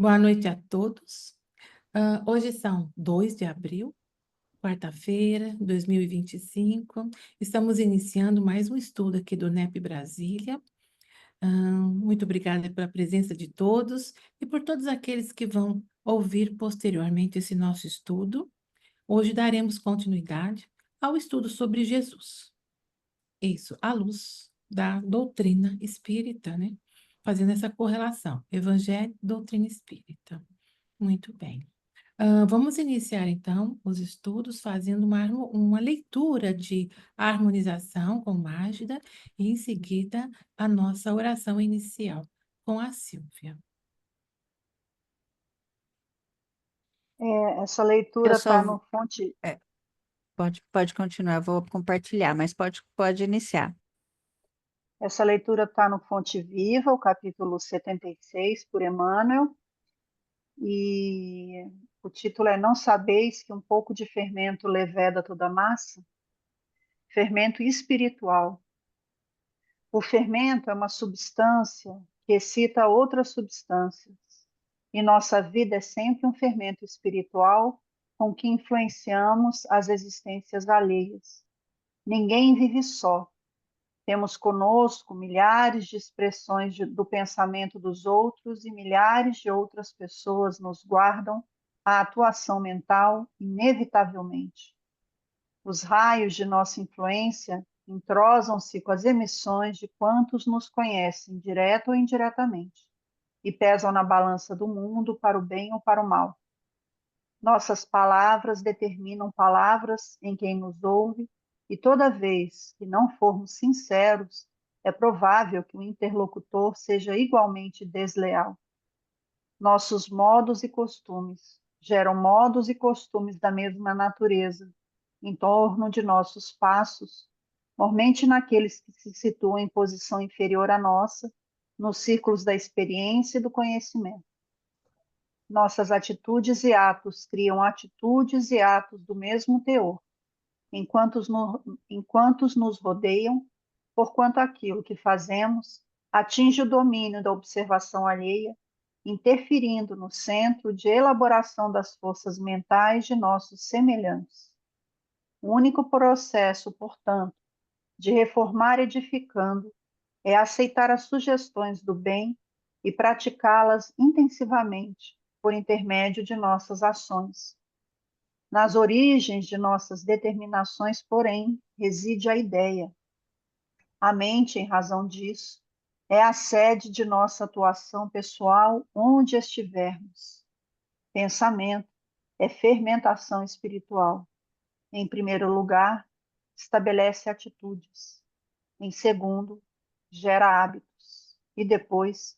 Boa noite a todos. Hoje são 2 de abril, quarta-feira, 2025. Estamos iniciando mais um estudo aqui do NEP Brasília. Muito obrigada pela presença de todos e por todos aqueles que vão ouvir posteriormente esse nosso estudo. Hoje daremos continuidade ao estudo sobre Jesus. Isso, à luz da doutrina espírita, né? Fazendo essa correlação, Evangelho, doutrina espírita. Muito bem. Vamos iniciar, então, os estudos fazendo uma leitura de harmonização com Mágida e, em seguida, a nossa oração inicial com a Silvia. Essa Eu leitura está só... no fonte. é, pode continuar, vou compartilhar, mas pode iniciar. Essa leitura está no Fonte Viva, o capítulo 76, por Emmanuel, e o título é Não sabeis que um pouco de fermento leveda toda a massa? Fermento espiritual. O fermento é uma substância que excita outras substâncias, e nossa vida é sempre um fermento espiritual com que influenciamos as existências alheias. Ninguém vive só. Temos conosco milhares de expressões do pensamento dos outros e milhares de outras pessoas nos guardam a atuação mental, inevitavelmente. Os raios de nossa influência entrosam-se com as emissões de quantos nos conhecem, direto ou indiretamente, e pesam na balança do mundo para o bem ou para o mal. Nossas palavras determinam palavras em quem nos ouve, e toda vez que não formos sinceros, é provável que o interlocutor seja igualmente desleal. Nossos modos e costumes geram modos e costumes da mesma natureza, em torno de nossos passos, mormente naqueles que se situam em posição inferior à nossa, nos círculos da experiência e do conhecimento. Nossas atitudes e atos criam atitudes e atos do mesmo teor, enquanto nos rodeiam, porquanto aquilo que fazemos atinge o domínio da observação alheia, interferindo no centro de elaboração das forças mentais de nossos semelhantes. O único processo, portanto, de reformar edificando é aceitar as sugestões do bem e praticá-las intensivamente por intermédio de nossas ações. Nas origens de nossas determinações, porém, reside a ideia. A mente, em razão disso, é a sede de nossa atuação pessoal onde estivermos. Pensamento é fermentação espiritual. Em primeiro lugar, estabelece atitudes. Em segundo, gera hábitos. E depois,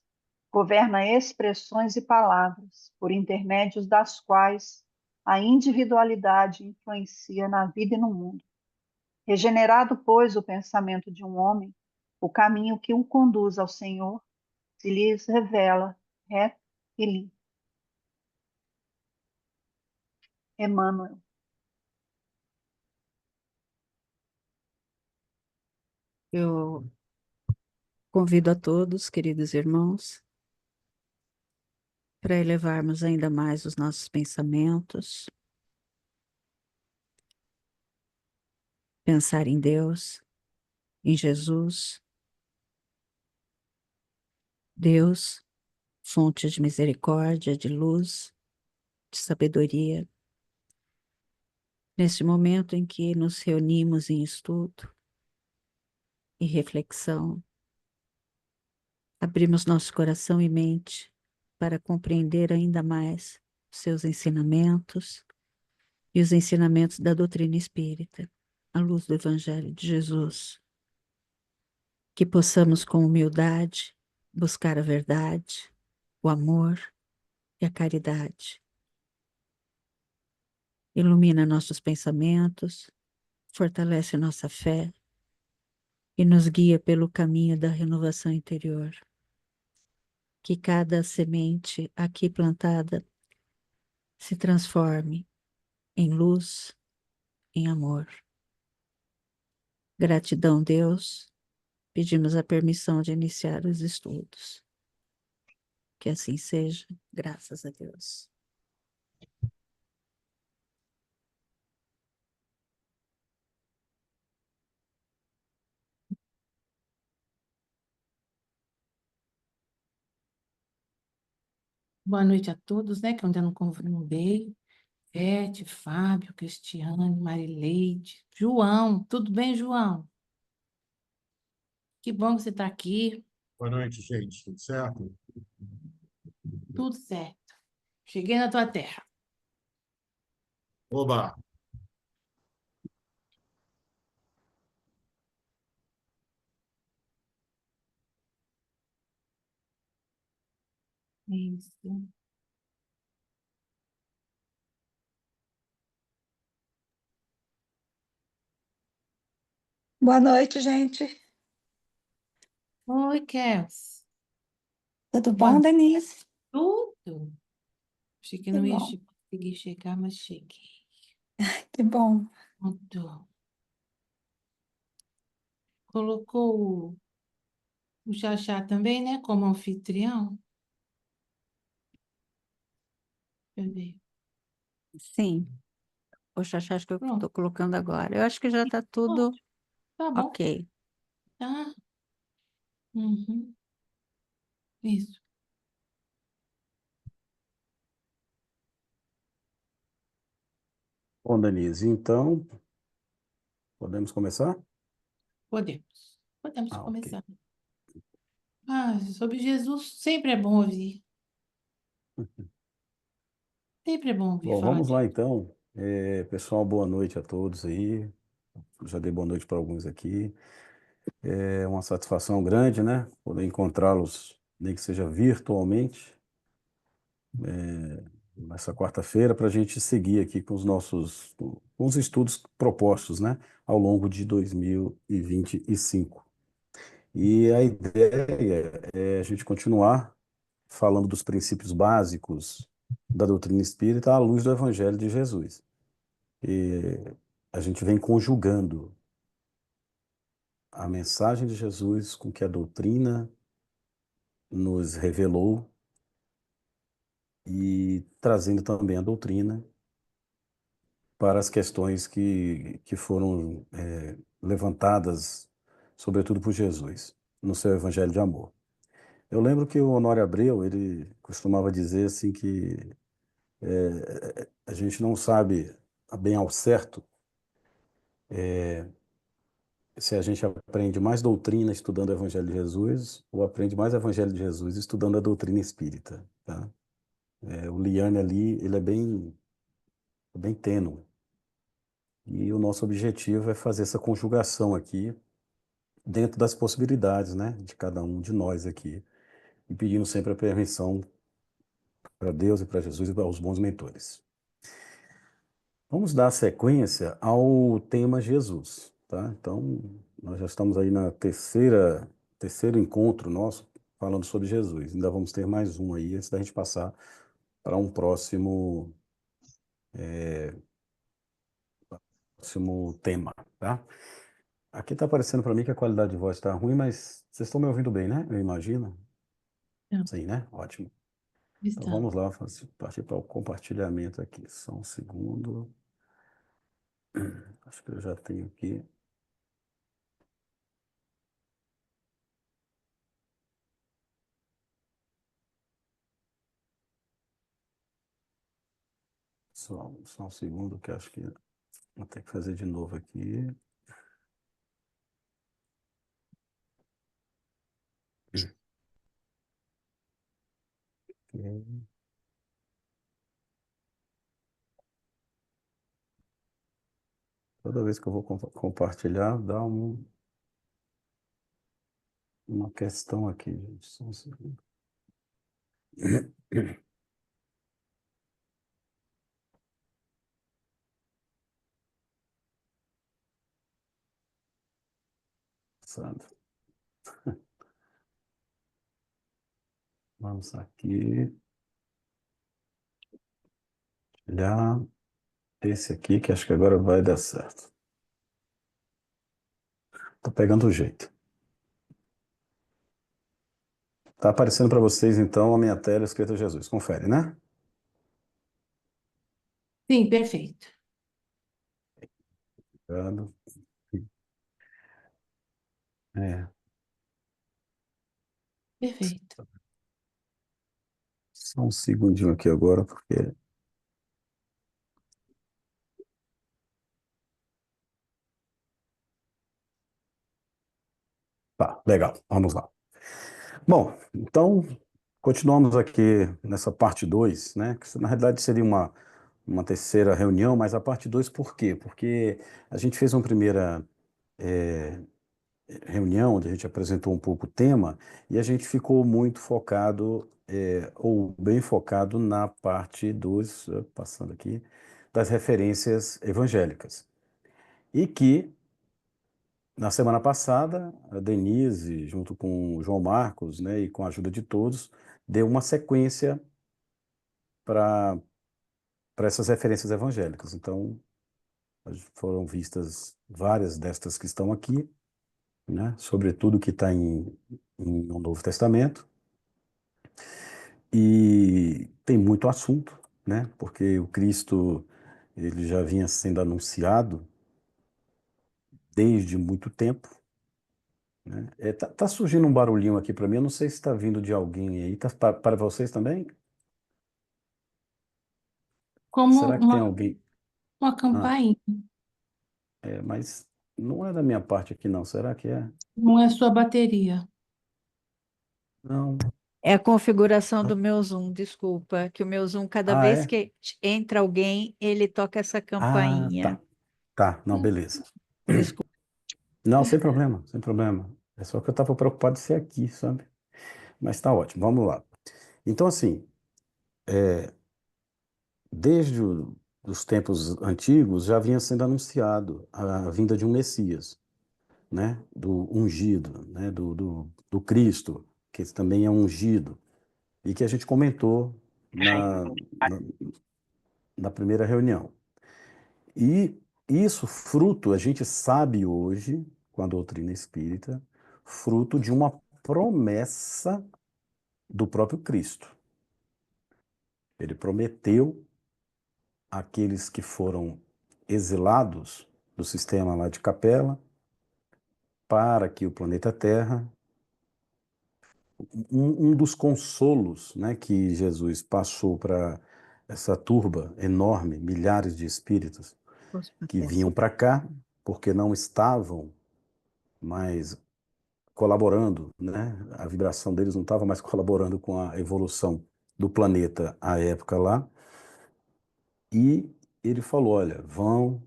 governa expressões e palavras, por intermédios das quais a individualidade influencia na vida e no mundo. Regenerado, pois, o pensamento de um homem, o caminho que o conduz ao Senhor se lhes revela reto e limpo. Emmanuel. Eu convido a todos, queridos irmãos, para elevarmos ainda mais os nossos pensamentos, pensar em Deus, em Jesus, Deus, fonte de misericórdia, de luz, de sabedoria. Neste momento em que nos reunimos em estudo e reflexão, abrimos nosso coração e mente para compreender ainda mais os seus ensinamentos e os ensinamentos da doutrina espírita, à luz do Evangelho de Jesus. Que possamos com humildade buscar a verdade, o amor e a caridade. Ilumina nossos pensamentos, fortalece nossa fé e nos guia pelo caminho da renovação interior. Que cada semente aqui plantada se transforme em luz, em amor. Gratidão, Deus. Pedimos a permissão de iniciar os estudos. Que assim seja, graças a Deus. Boa noite a todos, né? Que eu ainda não convidei. Bete, Fábio, Cristiane, Marileide, João. Tudo bem, João? Que bom que você está aqui. Boa noite, gente. Tudo certo? Tudo certo. Cheguei na tua terra. Oba! Isso. Boa noite, gente. Oi, Kels. Tudo bom, Boa... Denise? Tudo. Achei que Que não ia bom, conseguir chegar, mas cheguei. que bom. Pronto. Colocou o Xaxá também, né? Como anfitrião. Deixa eu ver. Sim, o Xaxá, acho que eu Pronto. estou colocando agora. Eu acho que já está tudo Tá bom. ok. Tá. Uhum. Isso. Bom, Denise, então, podemos começar? Podemos. Podemos Ah, ok. começar. Ah, sobre Jesus sempre é bom ouvir. Sempre é bom ouvir Bom, falar vamos de... lá, então. Pessoal, boa noite a todos aí. Já dei boa noite para alguns aqui. É uma satisfação grande, né? Poder encontrá-los, nem que seja virtualmente, nessa quarta-feira, para a gente seguir aqui com com os estudos propostos, né? Ao longo de 2025. E a ideia é a gente continuar falando dos princípios básicos da doutrina espírita à luz do Evangelho de Jesus. E a gente vem conjugando a mensagem de Jesus com o que a doutrina nos revelou e trazendo também a doutrina para as questões que foram levantadas, sobretudo por Jesus, no seu Evangelho de amor. Eu lembro que o Honório Abreu, ele costumava dizer assim que a gente não sabe bem ao certo se a gente aprende mais doutrina estudando o Evangelho de Jesus ou aprende mais Evangelho de Jesus estudando a doutrina espírita, tá? O liame ali, ele é bem tênue. E o nosso objetivo é fazer essa conjugação aqui dentro das possibilidades, né, de cada um de nós aqui, e pedindo sempre a permissão para Deus e para Jesus e aos bons mentores. Vamos dar sequência ao tema Jesus, tá? Então, nós já estamos aí na terceiro encontro nosso falando sobre Jesus. Ainda vamos ter mais um aí antes da gente passar para um próximo tema, tá? Aqui está aparecendo para mim que a qualidade de voz está ruim, mas vocês estão me ouvindo bem, né? Eu imagino. Não, Sim, né? Ótimo. Então está. vamos lá, partir para o compartilhamento aqui. Só um segundo. Acho que eu já tenho aqui. Só um segundo, que acho que vou ter que fazer de novo aqui. Ok. Toda vez que eu vou compartilhar, dá uma questão aqui, gente. Só um segundo. Sabe? Vamos aqui. Já esse aqui, que acho que agora vai dar certo. Tá pegando o jeito. Tá aparecendo para vocês, então, a minha tela escrita Jesus. Confere, né? Sim, perfeito. Obrigado. É, Perfeito. só um segundinho aqui agora, porque... Tá, legal. Vamos lá. Bom, então, continuamos aqui nessa parte 2, né? Que na realidade seria uma terceira reunião, mas a parte 2 por quê? Porque a gente fez uma primeira reunião onde a gente apresentou um pouco o tema e a gente ficou muito focado, ou bem focado na parte dos, passando aqui, das referências evangélicas. E que, na semana passada, a Denise, junto com o João Marcos, né, e com a ajuda de todos, deu uma sequência para essas referências evangélicas. Então, foram vistas várias destas que estão aqui, né, sobretudo que está em no Novo Testamento. E tem muito assunto, né, porque o Cristo ele já vinha sendo anunciado desde muito tempo, né? Tá surgindo um barulhinho aqui para mim, eu não sei se está vindo de alguém aí. Tá para vocês também? Como Será que tem alguém? uma Ah, campainha. mas não é da minha parte aqui, não. Será que é? Não é sua bateria. Não. É a configuração do meu Zoom, desculpa, que o meu Zoom, cada Ah, vez é? que entra alguém, ele toca essa Ah, campainha. tá. Tá, não, beleza. Desculpa. Não, sem problema, sem problema. É só que eu estava preocupado de ser aqui, sabe? Mas tá ótimo, vamos lá. Então, assim, desde os tempos antigos já vinha sendo anunciado a vinda de um Messias, né? Do ungido, né? Do Cristo, que esse também é ungido, e que a gente comentou na, na primeira reunião. E isso fruto, a gente sabe hoje, com a doutrina espírita, fruto de uma promessa do próprio Cristo. Ele prometeu àqueles que foram exilados do sistema lá de Capela para que o planeta Terra, um dos consolos, né, que Jesus passou para essa turba enorme, milhares de espíritos que vinham para cá, porque não estavam mais colaborando, né? A vibração deles não estava mais colaborando com a evolução do planeta à época lá. E ele falou: olha, vão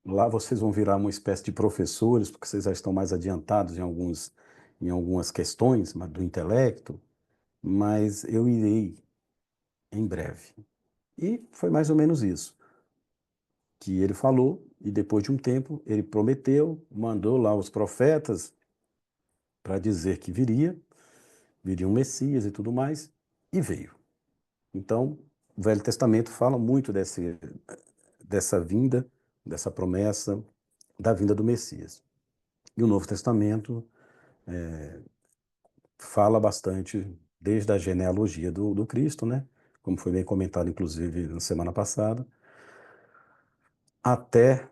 lá, vocês vão virar uma espécie de professores, porque vocês já estão mais adiantados em algumas questões do intelecto, mas eu irei em breve. E foi mais ou menos isso que ele falou, e depois de um tempo ele prometeu, mandou lá os profetas para dizer que viria um Messias e tudo mais, e veio. Então, o Velho Testamento fala muito dessa vinda, dessa promessa da vinda do Messias. E o Novo Testamento fala bastante desde a genealogia do Cristo, né? Como foi bem comentado, inclusive, na semana passada, até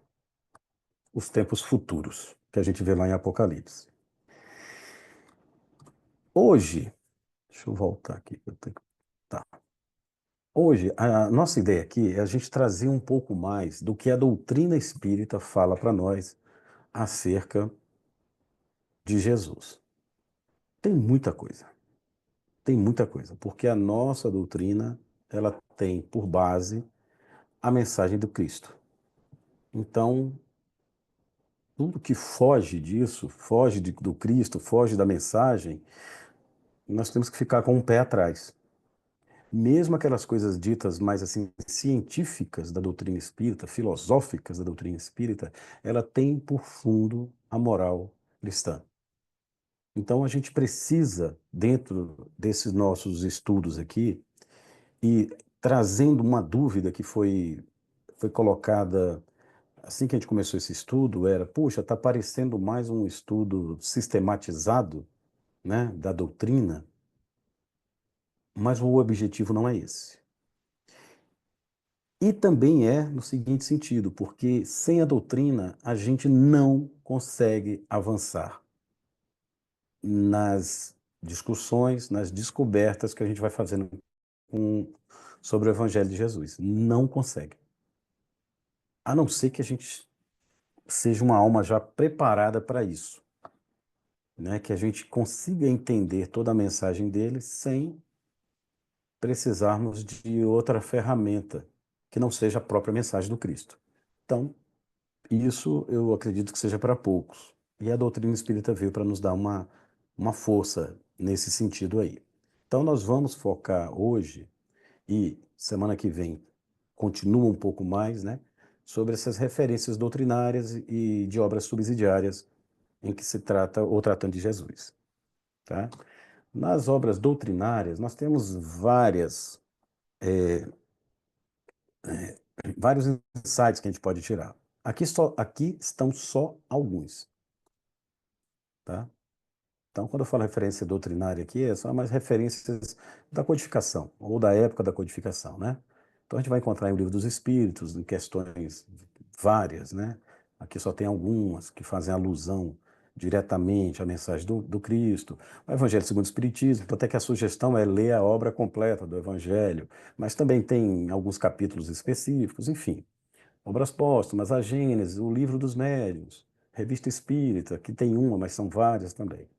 os tempos futuros, que a gente vê lá em Apocalipse. Hoje, deixa eu voltar aqui. Tá. Hoje, a nossa ideia aqui é a gente trazer um pouco mais do que a doutrina espírita fala para nós acerca de Jesus. Tem muita coisa, porque a nossa doutrina, ela tem por base a mensagem do Cristo. Então, tudo que foge disso, foge do Cristo, foge da mensagem, nós temos que ficar com um pé atrás. Mesmo aquelas coisas ditas mais assim científicas da doutrina espírita, filosóficas da doutrina espírita, ela tem por fundo a moral cristã. Então a gente precisa, dentro desses nossos estudos aqui, e trazendo uma dúvida que foi colocada assim que a gente começou esse estudo, era, puxa, está parecendo mais um estudo sistematizado, né, da doutrina, mas o objetivo não é esse. E também é no seguinte sentido, porque sem a doutrina a gente não consegue avançar nas discussões, nas descobertas que a gente vai fazendo sobre o Evangelho de Jesus. Não consegue. A não ser que a gente seja uma alma já preparada para isso, né? Que a gente consiga entender toda a mensagem dele sem precisarmos de outra ferramenta que não seja a própria mensagem do Cristo. Então, isso eu acredito que seja para poucos. E a doutrina espírita veio para nos dar uma força nesse sentido aí. Então, nós vamos focar hoje e semana que vem continua um pouco mais, né, sobre essas referências doutrinárias e de obras subsidiárias em que se trata ou tratando de Jesus, tá? Nas obras doutrinárias, nós temos vários insights que a gente pode tirar. Aqui estão só alguns, tá? Então, quando eu falo referência doutrinária aqui, são mais referências da codificação, ou da época da codificação, né? Então, a gente vai encontrar em o Livro dos Espíritos, em questões várias, né? Aqui só tem algumas que fazem alusão diretamente à mensagem do Cristo. O Evangelho segundo o Espiritismo, até que a sugestão é ler a obra completa do Evangelho, mas também tem alguns capítulos específicos, enfim. Obras póstumas, a Gênese, o Livro dos Médiuns, Revista Espírita, que tem uma, mas são várias também.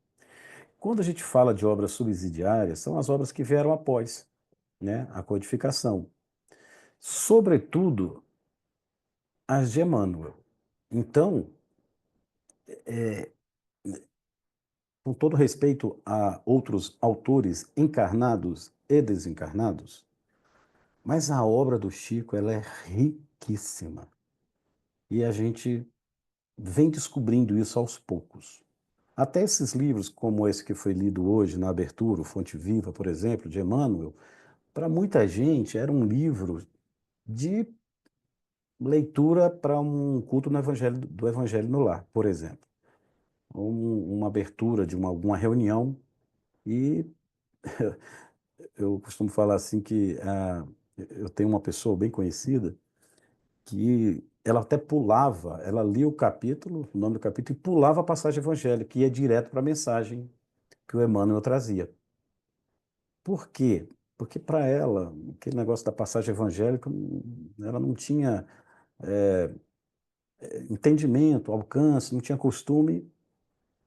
Quando a gente fala de obras subsidiárias, são as obras que vieram após, né, a codificação. Sobretudo, as de Emmanuel. Então, com todo respeito a outros autores encarnados e desencarnados, mas a obra do Chico, ela é riquíssima. E a gente vem descobrindo isso aos poucos. Até esses livros, como esse que foi lido hoje na abertura, o Fonte Viva, por exemplo, de Emmanuel, para muita gente era um livro de leitura para um culto no evangelho, do Evangelho no Lar, por exemplo. Uma abertura de alguma reunião e eu costumo falar assim que eu tenho uma pessoa bem conhecida que ela até pulava, ela lia o capítulo, o nome do capítulo, e pulava a passagem evangélica, que ia direto para a mensagem que o Emmanuel trazia. Por quê? Porque para ela, aquele negócio da passagem evangélica, ela não tinha entendimento, alcance, não tinha costume,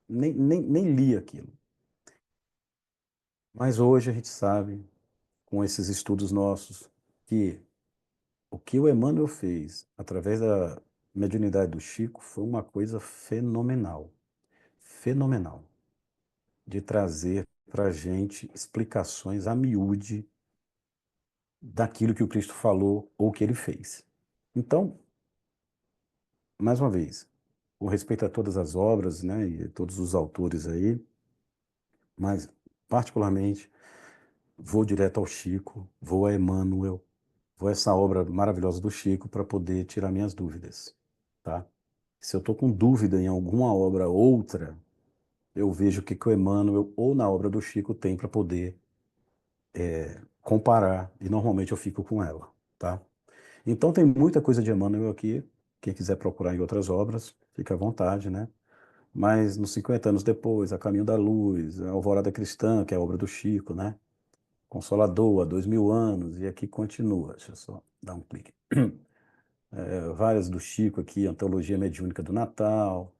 nem lia aquilo. Mas hoje a gente sabe, com esses estudos nossos, que o que o Emmanuel fez através da mediunidade do Chico foi uma coisa fenomenal. Fenomenal. De trazer para a gente explicações a miúde daquilo que o Cristo falou ou que ele fez. Então, mais uma vez, com respeito a todas as obras, né, e todos os autores aí, mas particularmente vou direto ao Chico, vou a Emmanuel, vou a essa obra maravilhosa do Chico para poder tirar minhas dúvidas, tá? Se eu estou com dúvida em alguma obra outra, eu vejo o que o Emmanuel ou na obra do Chico tem para poder comparar, e normalmente eu fico com ela, tá? Então tem muita coisa de Emmanuel aqui, quem quiser procurar em outras obras, fica à vontade, né? Mas nos 50 anos depois, A Caminho da Luz, A Alvorada Cristã, que é a obra do Chico, né? Consolador, há 2000 anos, e aqui continua. Deixa eu só dar um clique. Várias do Chico aqui, Antologia Mediúnica do Natal,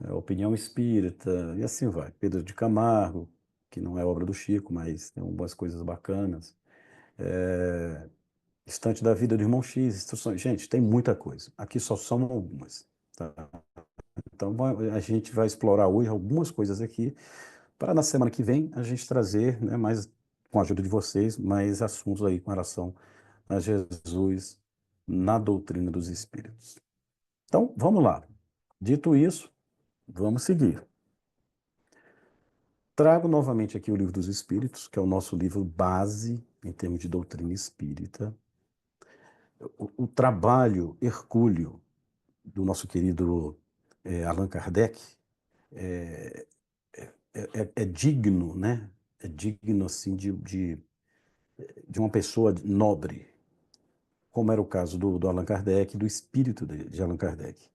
Opinião Espírita, e assim vai. Pedro de Camargo, que não é obra do Chico, mas tem algumas coisas bacanas. Estante da Vida do Irmão X, Instruções. Gente, tem muita coisa. Aqui só são algumas, tá? Então, a gente vai explorar hoje algumas coisas aqui, para na semana que vem a gente trazer, né, mais, com a ajuda de vocês, mais assuntos aí com relação a Jesus na doutrina dos Espíritos. Então, vamos lá. Dito isso, vamos seguir. Trago novamente aqui o Livro dos Espíritos, que é o nosso livro base em termos de doutrina espírita. O trabalho hercúleo do nosso querido Allan Kardec é digno, né? É digno, assim, de uma pessoa nobre, como era o caso do Allan Kardec, do espírito de Allan Kardec.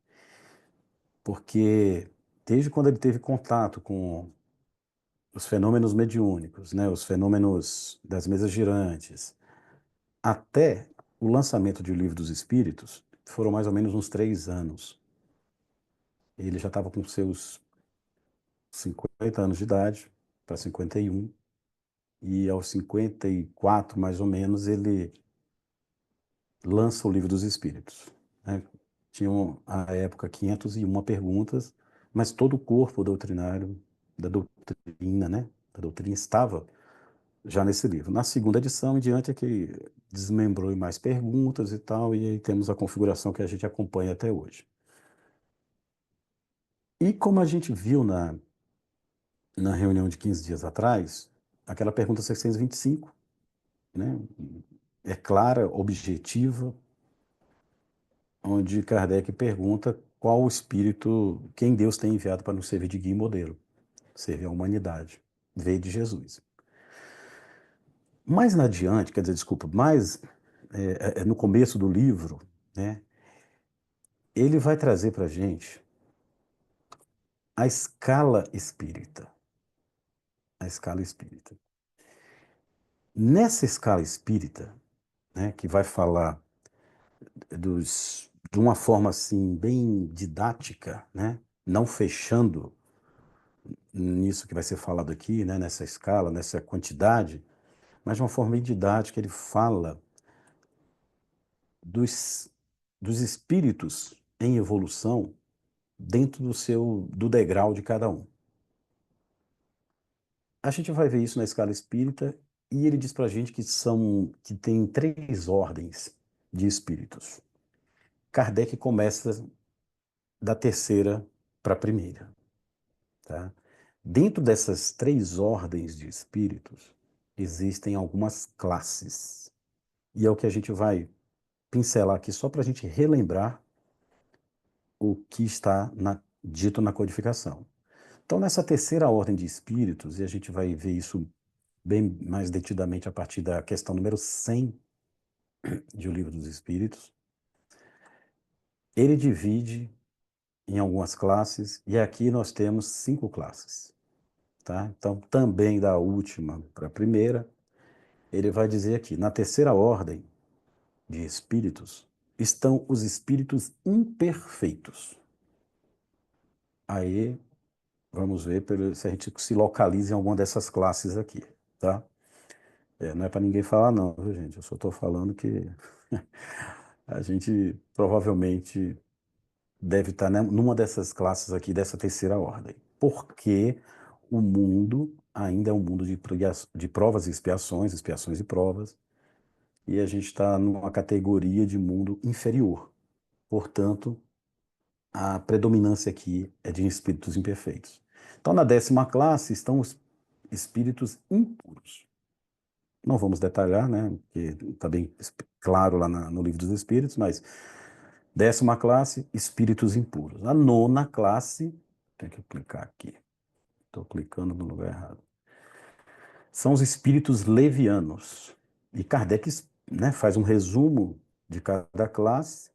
Porque desde quando ele teve contato com os fenômenos mediúnicos, né, os fenômenos das mesas girantes, até o lançamento de O Livro dos Espíritos, foram mais ou menos uns 3 anos. Ele já estava com seus 50 anos de idade, para 51, e aos 54, mais ou menos, ele lança O Livro dos Espíritos, né? Tinham, à época, 501 perguntas, mas todo o corpo doutrinário da doutrina, né, da doutrina estava já nesse livro. Na segunda edição, em diante, é que desmembrou em mais perguntas e tal, e aí temos a configuração que a gente acompanha até hoje. E como a gente viu na reunião de 15 dias atrás, aquela pergunta 625, né, é clara, objetiva, onde Kardec pergunta qual o espírito, quem Deus tem enviado para nos servir de guia e modelo, servir a humanidade, veio de Jesus. Mais adiante, quer dizer, desculpa, mais no começo do livro, né, ele vai trazer para a gente a escala espírita. A escala espírita. Nessa escala espírita, né, que vai falar de uma forma assim bem didática, né, não fechando nisso que vai ser falado aqui, né, nessa escala, nessa quantidade, mas de uma forma bem didática, ele fala dos, dos espíritos em evolução dentro do degrau de cada um. A gente vai ver isso na escala espírita e ele diz para a gente que tem 3 ordens de espíritos. Kardec começa da terceira para a primeira, tá? Dentro dessas 3 ordens de espíritos, existem algumas classes. E é o que a gente vai pincelar aqui só para a gente relembrar o que está dito na codificação. Então, nessa terceira ordem de espíritos, e a gente vai ver isso bem mais detidamente a partir da questão número 100 de O Livro dos Espíritos, ele divide em algumas classes, e aqui nós temos 5 classes. Tá? Então, também da última para a primeira, ele vai dizer aqui, na terceira ordem de espíritos, estão os espíritos imperfeitos. Aí, vamos ver se a gente se localiza em alguma dessas classes aqui, tá? Não é para ninguém falar não, viu, gente? Eu só estou falando que a gente provavelmente deve estar, né, numa dessas classes aqui, dessa terceira ordem. Porque o mundo ainda é um mundo de provas e expiações, expiações e provas, e a gente está numa categoria de mundo inferior. Portanto, a predominância aqui é de espíritos imperfeitos. Então, na 10ª classe estão os espíritos impuros. Não vamos detalhar, né, porque está bem claro lá no Livro dos Espíritos, mas 10ª classe, espíritos impuros. A 9ª classe, tem que clicar aqui, estou clicando no lugar errado, são os espíritos levianos. E Kardec, né, faz um resumo de cada classe,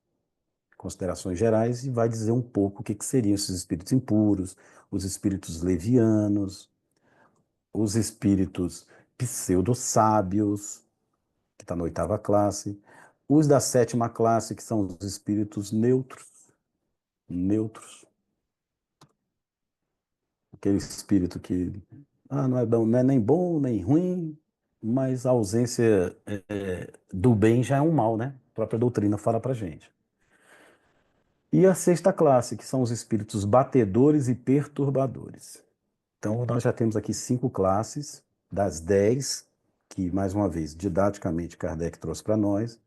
considerações gerais, e vai dizer um pouco o que seriam esses espíritos impuros, os espíritos levianos, os espíritos pseudo-sábios, que está na 8ª classe, os da 7ª classe, que são os espíritos neutros, aquele espírito que não é nem bom, nem ruim, mas a ausência do bem já é um mal, né? A própria doutrina fala para gente. E a 6ª classe, que são os espíritos batedores e perturbadores. Então, nós já temos aqui 5 classes das 10, que, mais uma vez, didaticamente, Kardec trouxe para nós.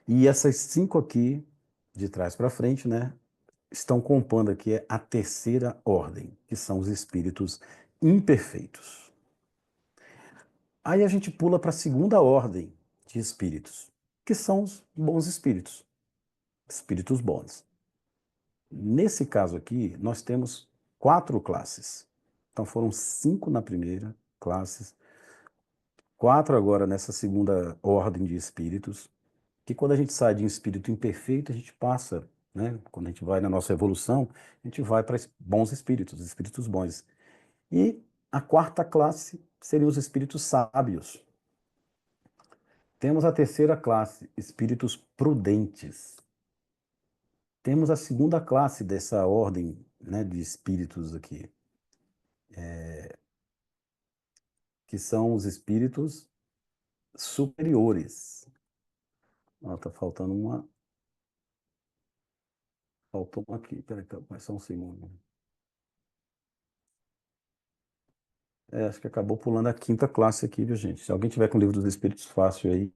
E essas 5 aqui, de trás para frente, né, estão compondo aqui a terceira ordem, que são os espíritos imperfeitos. Aí a gente pula para a segunda ordem de espíritos, que são os bons espíritos, espíritos bons. Nesse caso aqui, nós temos 4 classes. Então foram 5 na primeira classe, 4 agora nessa segunda ordem de espíritos, que quando a gente sai de um espírito imperfeito, a gente passa, né? Quando a gente vai na nossa evolução, a gente vai para bons espíritos, espíritos bons. E a quarta classe seriam os espíritos sábios. Temos a terceira classe, espíritos prudentes. Temos a segunda classe dessa ordem, né, de espíritos aqui, que são os espíritos superiores. Tá faltando uma. Faltou uma aqui. Peraí, vai só um segundo. Acho que acabou pulando a quinta classe aqui, viu, gente? Se alguém tiver com o livro dos espíritos fácil aí,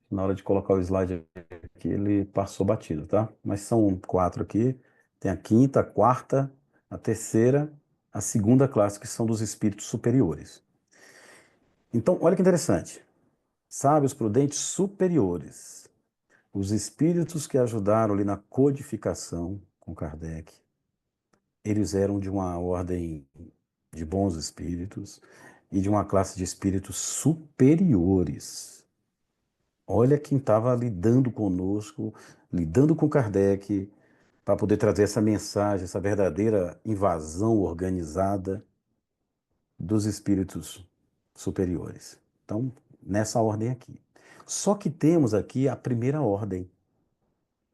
na hora de colocar o slide aqui, ele passou batido, tá? Mas são 4 aqui. Tem a quinta, a quarta, a terceira, a segunda classe, que são dos espíritos superiores. Então, olha que interessante. Sábios prudentes superiores. Os espíritos que ajudaram ali na codificação com Kardec, eles eram de uma ordem de bons espíritos e de uma classe de espíritos superiores. Olha quem estava lidando conosco, lidando com Kardec, para poder trazer essa mensagem, essa verdadeira invasão organizada dos espíritos superiores. Então, nessa ordem aqui. Só que temos aqui a primeira ordem,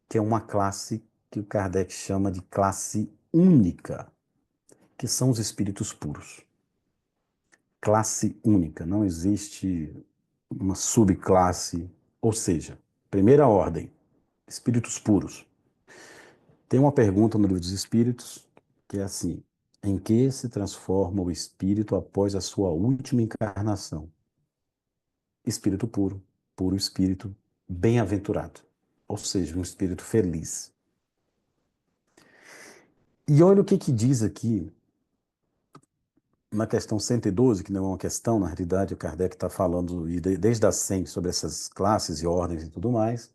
que é uma classe que o Kardec chama de classe única, que são os espíritos puros. Classe única, não existe uma subclasse, ou seja, primeira ordem, espíritos puros. Tem uma pergunta no Livro dos Espíritos que é assim: em que se transforma o espírito após a sua última encarnação? Espírito puro, puro espírito, bem-aventurado, ou seja, um espírito feliz. E olha o que diz aqui na questão 112, que não é uma questão, na realidade o Kardec está falando desde a 100 sobre essas classes e ordens e tudo mais.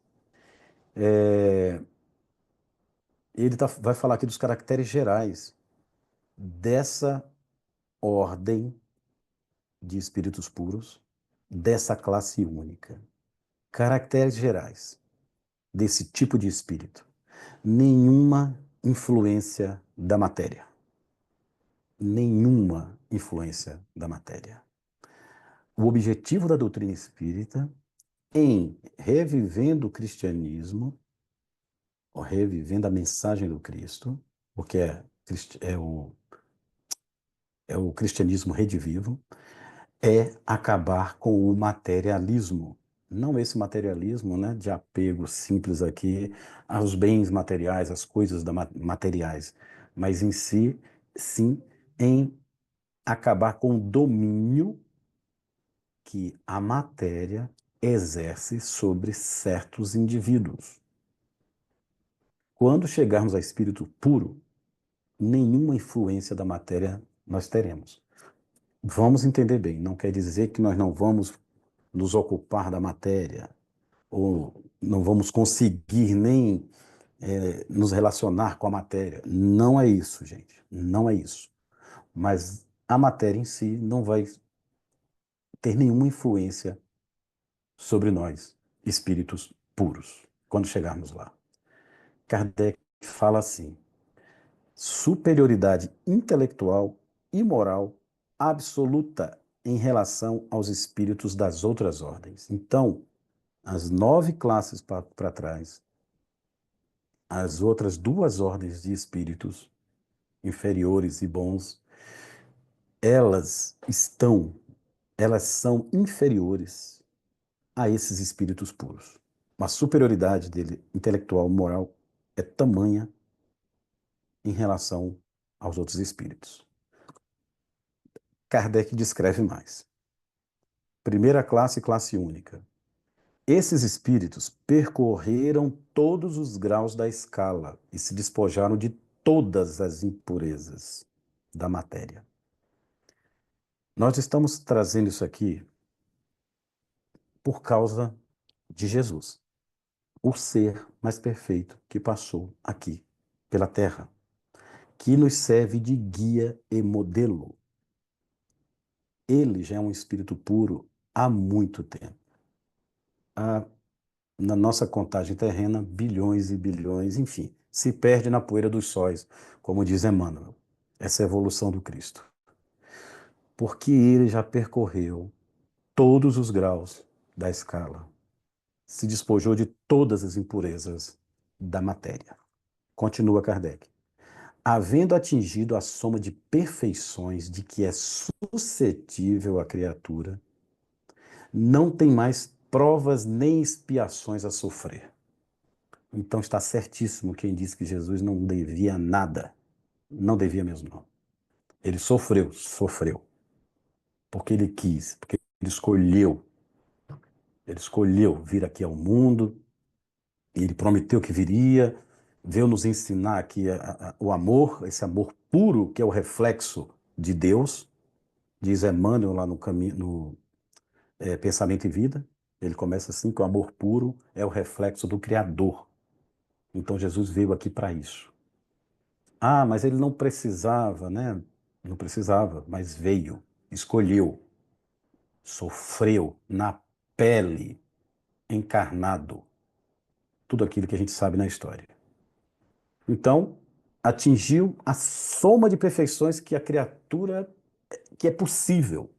Ele vai falar aqui dos caracteres gerais dessa ordem de espíritos puros, dessa classe única. Caracteres gerais desse tipo de espírito: nenhuma influência da matéria. Nenhuma influência da matéria. O objetivo da doutrina espírita, em revivendo o cristianismo, ou revivendo a mensagem do Cristo, porque é o cristianismo redivivo, é acabar com o materialismo. Não esse materialismo, né, de apego simples aqui aos bens materiais, às coisas materiais, mas em si, sim, em acabar com o domínio que a matéria exerce sobre certos indivíduos. Quando chegarmos a espírito puro, nenhuma influência da matéria nós teremos. Vamos entender bem, não quer dizer que nós não vamos nos ocupar da matéria, ou não vamos conseguir nem nos relacionar com a matéria. Não é isso, gente. Não é isso. Mas a matéria em si não vai ter nenhuma influência sobre nós, espíritos puros, quando chegarmos lá. Kardec fala assim: superioridade intelectual e moral absoluta em relação aos espíritos das outras ordens. Então, as 9 classes para trás, as outras 2 ordens de espíritos, inferiores e bons, elas são inferiores a esses espíritos puros. A superioridade dele, intelectual, moral, é tamanha em relação aos outros espíritos. Kardec descreve mais. Primeira classe, classe única. Esses espíritos percorreram todos os graus da escala e se despojaram de todas as impurezas da matéria. Nós estamos trazendo isso aqui por causa de Jesus, o ser mais perfeito que passou aqui pela Terra, que nos serve de guia e modelo. ele já é um espírito puro há muito tempo. Na nossa contagem terrena, bilhões e bilhões, enfim, se perde na poeira dos sóis, como diz Emmanuel. Essa é a evolução do Cristo. Porque ele já percorreu todos os graus da escala, se despojou de todas as impurezas da matéria. Continua Kardec. Havendo atingido a soma de perfeições de que é suscetível a criatura, não tem mais provas nem expiações a sofrer. Então está certíssimo quem disse que Jesus não devia nada. Não devia mesmo, não. Ele sofreu, porque ele quis, porque ele escolheu. Ele escolheu vir aqui ao mundo, e ele prometeu que viria, veio nos ensinar aqui o amor, esse amor puro, que é o reflexo de Deus, diz Emmanuel lá no caminho, Pensamento e Vida. Ele começa assim, que o amor puro é o reflexo do Criador. Então Jesus veio aqui para isso. Ah, mas ele não precisava, né? Não precisava, mas veio, escolheu, sofreu na pele, encarnado, tudo aquilo que a gente sabe na história. Então, atingiu a soma de perfeições que a criatura, que é possível.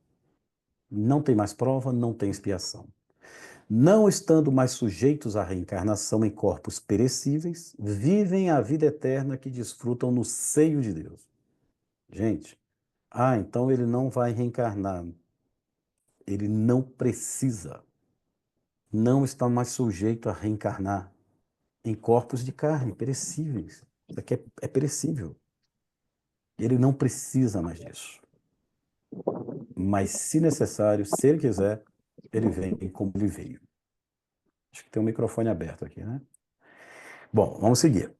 Não tem mais prova, não tem expiação. Não estando mais sujeitos à reencarnação em corpos perecíveis, vivem a vida eterna que desfrutam no seio de Deus. Gente, então ele não vai reencarnar. Ele não precisa. Não está mais sujeito a reencarnar em corpos de carne perecíveis. Isso aqui é perecível. Ele não precisa mais disso. Mas, se necessário, se ele quiser, ele vem como ele veio. Acho que tem um microfone aberto aqui, né? Bom, vamos seguir.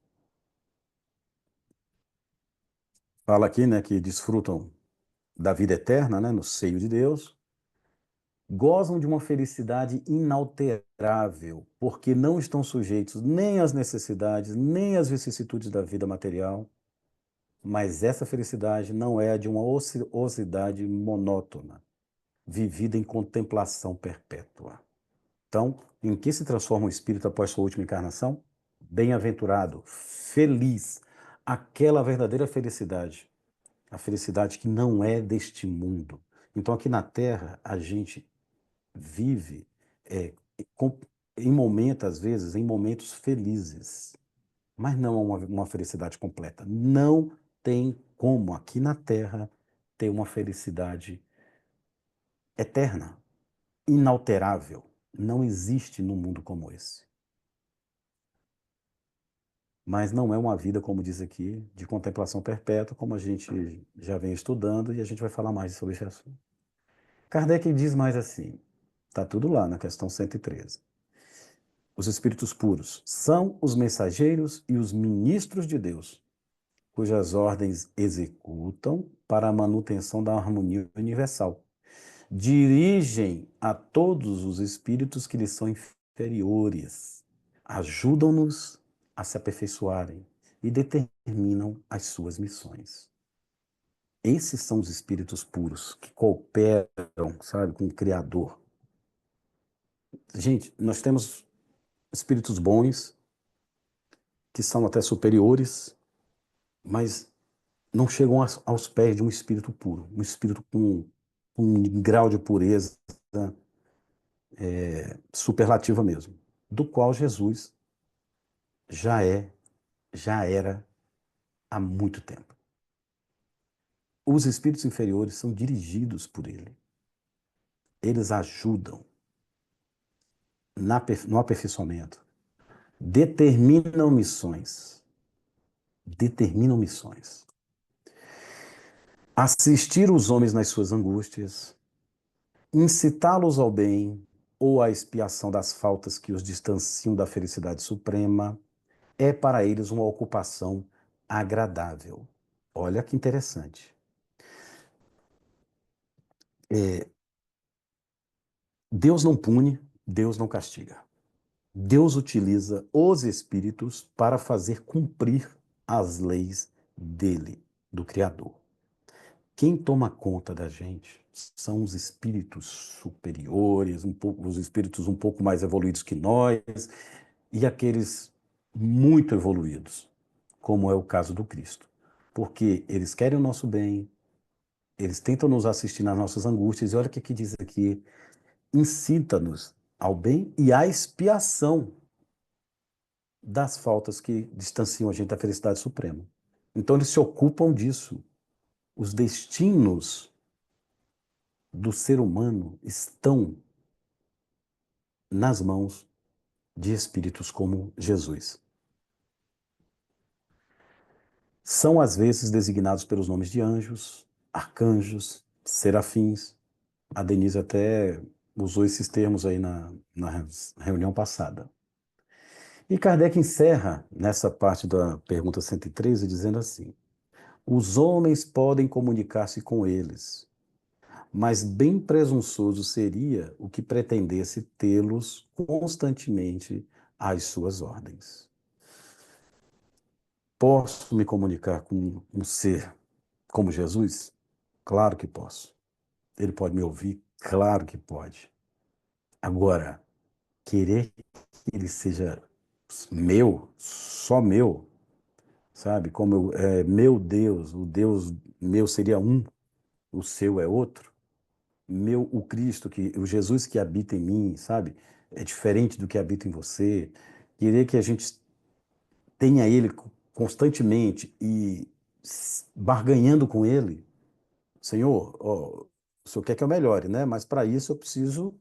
Fala aqui, né, que desfrutam da vida eterna, né, no seio de Deus, gozam de uma felicidade inalterável, porque não estão sujeitos nem às necessidades, nem às vicissitudes da vida material, mas essa felicidade não é a de uma ociosidade monótona, vivida em contemplação perpétua. Então, em que se transforma o espírito após sua última encarnação? Bem-aventurado, feliz, aquela verdadeira felicidade, a felicidade que não é deste mundo. Então, aqui na Terra, a gente vive em momentos, às vezes, em momentos felizes, mas não uma felicidade completa. Não tem como, aqui na Terra, ter uma felicidade eterna, inalterável. Não existe num mundo como esse. Mas não é uma vida, como diz aqui, de contemplação perpétua, como a gente já vem estudando, e a gente vai falar mais sobre esse assunto. Kardec diz mais assim, está tudo lá na questão 113. Os espíritos puros são os mensageiros e os ministros de Deus, cujas ordens executam para a manutenção da harmonia universal. Dirigem a todos os espíritos que lhes são inferiores, ajudam-nos a se aperfeiçoarem e determinam as suas missões. Esses são os espíritos puros que cooperam, sabe, com o Criador. Gente, nós temos espíritos bons, que são até superiores, mas não chegam aos pés de um espírito puro, um espírito com um grau de pureza superlativa mesmo, do qual Jesus já era há muito tempo. Os espíritos inferiores são dirigidos por ele. Eles ajudam no aperfeiçoamento, determinam missões. Assistir os homens nas suas angústias, incitá-los ao bem ou à expiação das faltas que os distanciam da felicidade suprema, é para eles uma ocupação agradável. Olha que interessante. Deus não pune, Deus não castiga. Deus utiliza os espíritos para fazer cumprir as leis dele, do Criador. quem toma conta da gente são os espíritos superiores, os espíritos um pouco mais evoluídos que nós, e aqueles muito evoluídos, como é o caso do Cristo. Porque eles querem o nosso bem, eles tentam nos assistir nas nossas angústias, e olha o que diz aqui: incita-nos ao bem e à expiação das faltas que distanciam a gente da felicidade suprema. Então eles se ocupam disso. Os destinos do ser humano estão nas mãos de espíritos como Jesus. São às vezes designados pelos nomes de anjos, arcanjos, serafins. A Denise até usou esses termos aí na reunião passada. E Kardec encerra nessa parte da pergunta 113 dizendo assim: os homens podem comunicar-se com eles, mas bem presunçoso seria o que pretendesse tê-los constantemente às suas ordens. Posso me comunicar com um ser como Jesus? Claro que posso. Ele pode me ouvir? Claro que pode. Agora, querer que ele seja meu, só meu, sabe? Como meu Deus, o Deus meu seria um, o seu é outro. O Cristo, o Jesus que habita em mim, sabe? É diferente do que habita em você. Querer que a gente tenha ele constantemente e barganhando com ele. Senhor, ó, o senhor quer que eu melhore, né? Mas para isso eu preciso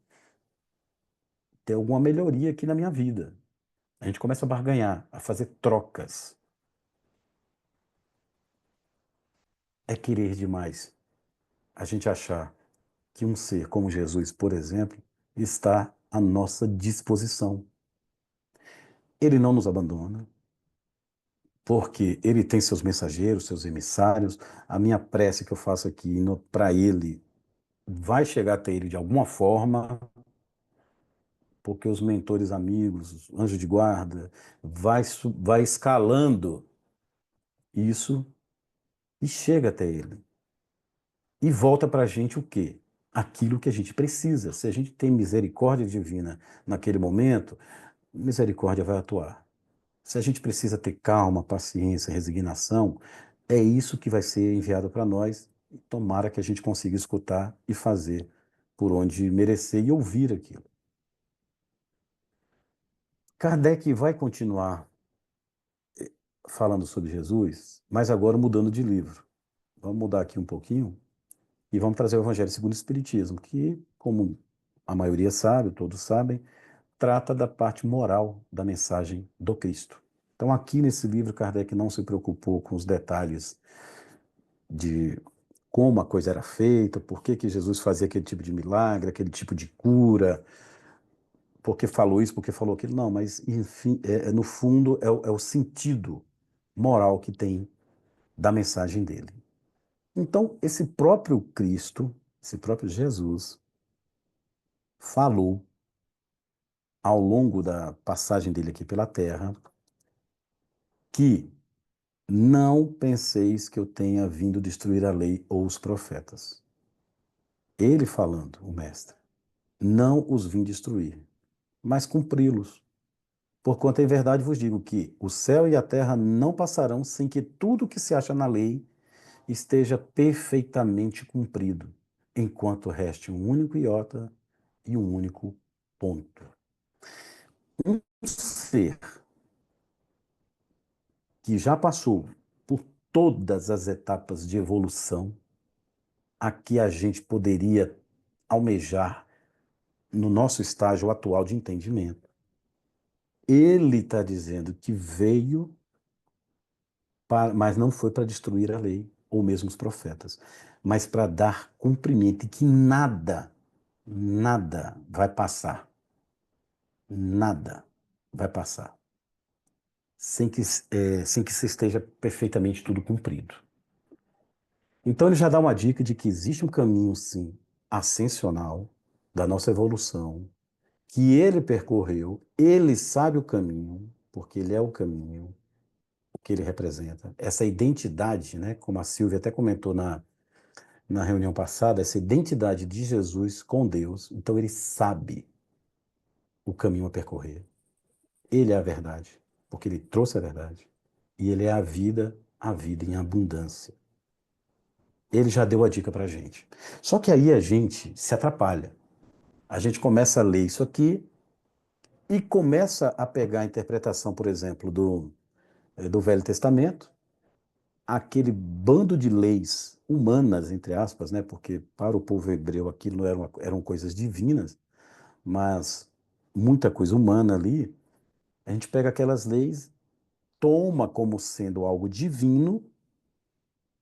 ter alguma melhoria aqui na minha vida. A gente começa a barganhar, a fazer trocas. É querer demais a gente achar que um ser como Jesus, por exemplo, está à nossa disposição. Ele não nos abandona, porque ele tem seus mensageiros, seus emissários. A minha prece que eu faço aqui para ele vai chegar até ele de alguma forma, porque os mentores amigos, os anjos de guarda, vai escalando isso e chega até ele. E volta para a gente o quê? Aquilo que a gente precisa. Se a gente tem misericórdia divina naquele momento, misericórdia vai atuar. Se a gente precisa ter calma, paciência, resignação, é isso que vai ser enviado para nós. Tomara que a gente consiga escutar e fazer por onde merecer e ouvir aquilo. Kardec vai continuar falando sobre Jesus, mas agora mudando de livro. Vamos mudar aqui um pouquinho e vamos trazer o Evangelho segundo o Espiritismo, que, como a maioria sabe, todos sabem, trata da parte moral da mensagem do Cristo. Então, aqui nesse livro, Kardec não se preocupou com os detalhes de como a coisa era feita, por que Jesus fazia aquele tipo de milagre, aquele tipo de cura, porque falou isso, porque falou aquilo. Não, mas, enfim, no fundo, é o sentido moral que tem da mensagem dele. Então, esse próprio Cristo, esse próprio Jesus, falou ao longo da passagem dele aqui pela Terra que não penseis que eu tenha vindo destruir a lei ou os profetas. Ele falando, o Mestre, não os vim destruir, mas cumpri-los. Porquanto em verdade vos digo que o céu e a terra não passarão sem que tudo que se acha na lei esteja perfeitamente cumprido, enquanto reste um único iota e um único ponto. Um ser que já passou por todas as etapas de evolução a que a gente poderia almejar no nosso estágio atual de entendimento. Ele está dizendo que veio, mas não foi para destruir a lei, ou mesmo os profetas, mas para dar cumprimento, e que nada vai passar. Nada vai passar sem que se esteja perfeitamente tudo cumprido. Então ele já dá uma dica de que existe um caminho, sim, ascensional da nossa evolução, que ele percorreu, ele sabe o caminho, porque ele é o caminho, o que ele representa. Essa identidade, né, como a Silvia até comentou na reunião passada, essa identidade de Jesus com Deus. Então ele sabe o caminho a percorrer. Ele é a verdade, porque ele trouxe a verdade. E ele é a vida em abundância. Ele já deu a dica para a gente. Só que aí a gente se atrapalha. A gente começa a ler isso aqui e começa a pegar a interpretação, por exemplo, do Velho Testamento, aquele bando de leis humanas, entre aspas, né? Porque para o povo hebreu aquilo não eram coisas divinas, mas muita coisa humana ali. A gente pega aquelas leis, toma como sendo algo divino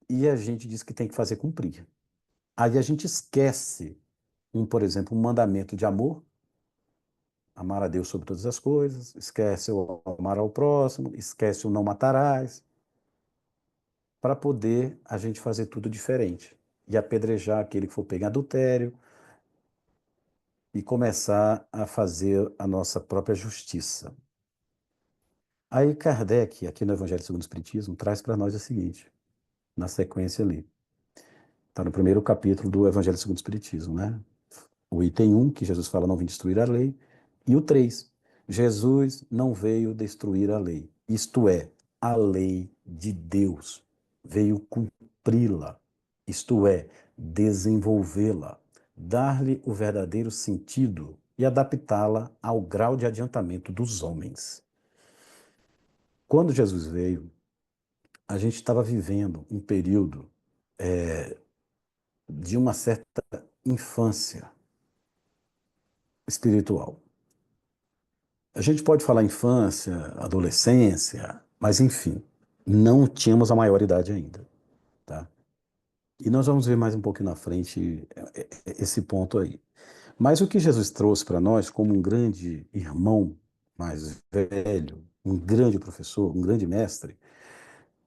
e a gente diz que tem que fazer cumprir. Aí a gente esquece, por exemplo, um mandamento de amor, amar a Deus sobre todas as coisas, esquece o amar ao próximo, esquece o não matarás, para poder a gente fazer tudo diferente e apedrejar aquele que for pego em adultério e começar a fazer a nossa própria justiça. Aí Kardec, aqui no Evangelho segundo o Espiritismo, traz para nós o seguinte, na sequência ali. Está no primeiro capítulo do Evangelho segundo o Espiritismo, né? O item 1, que Jesus fala não vim destruir a lei, e o 3, Jesus não veio destruir a lei, isto é, a lei de Deus, veio cumpri-la, isto é, desenvolvê-la, dar-lhe o verdadeiro sentido e adaptá-la ao grau de adiantamento dos homens. Quando Jesus veio, a gente estava vivendo um período de uma certa infância espiritual. A gente pode falar infância, adolescência, mas enfim, não tínhamos a maioridade ainda, tá? E nós vamos ver mais um pouquinho na frente esse ponto aí. Mas o que Jesus trouxe para nós como um grande irmão mais velho, um grande professor, um grande mestre,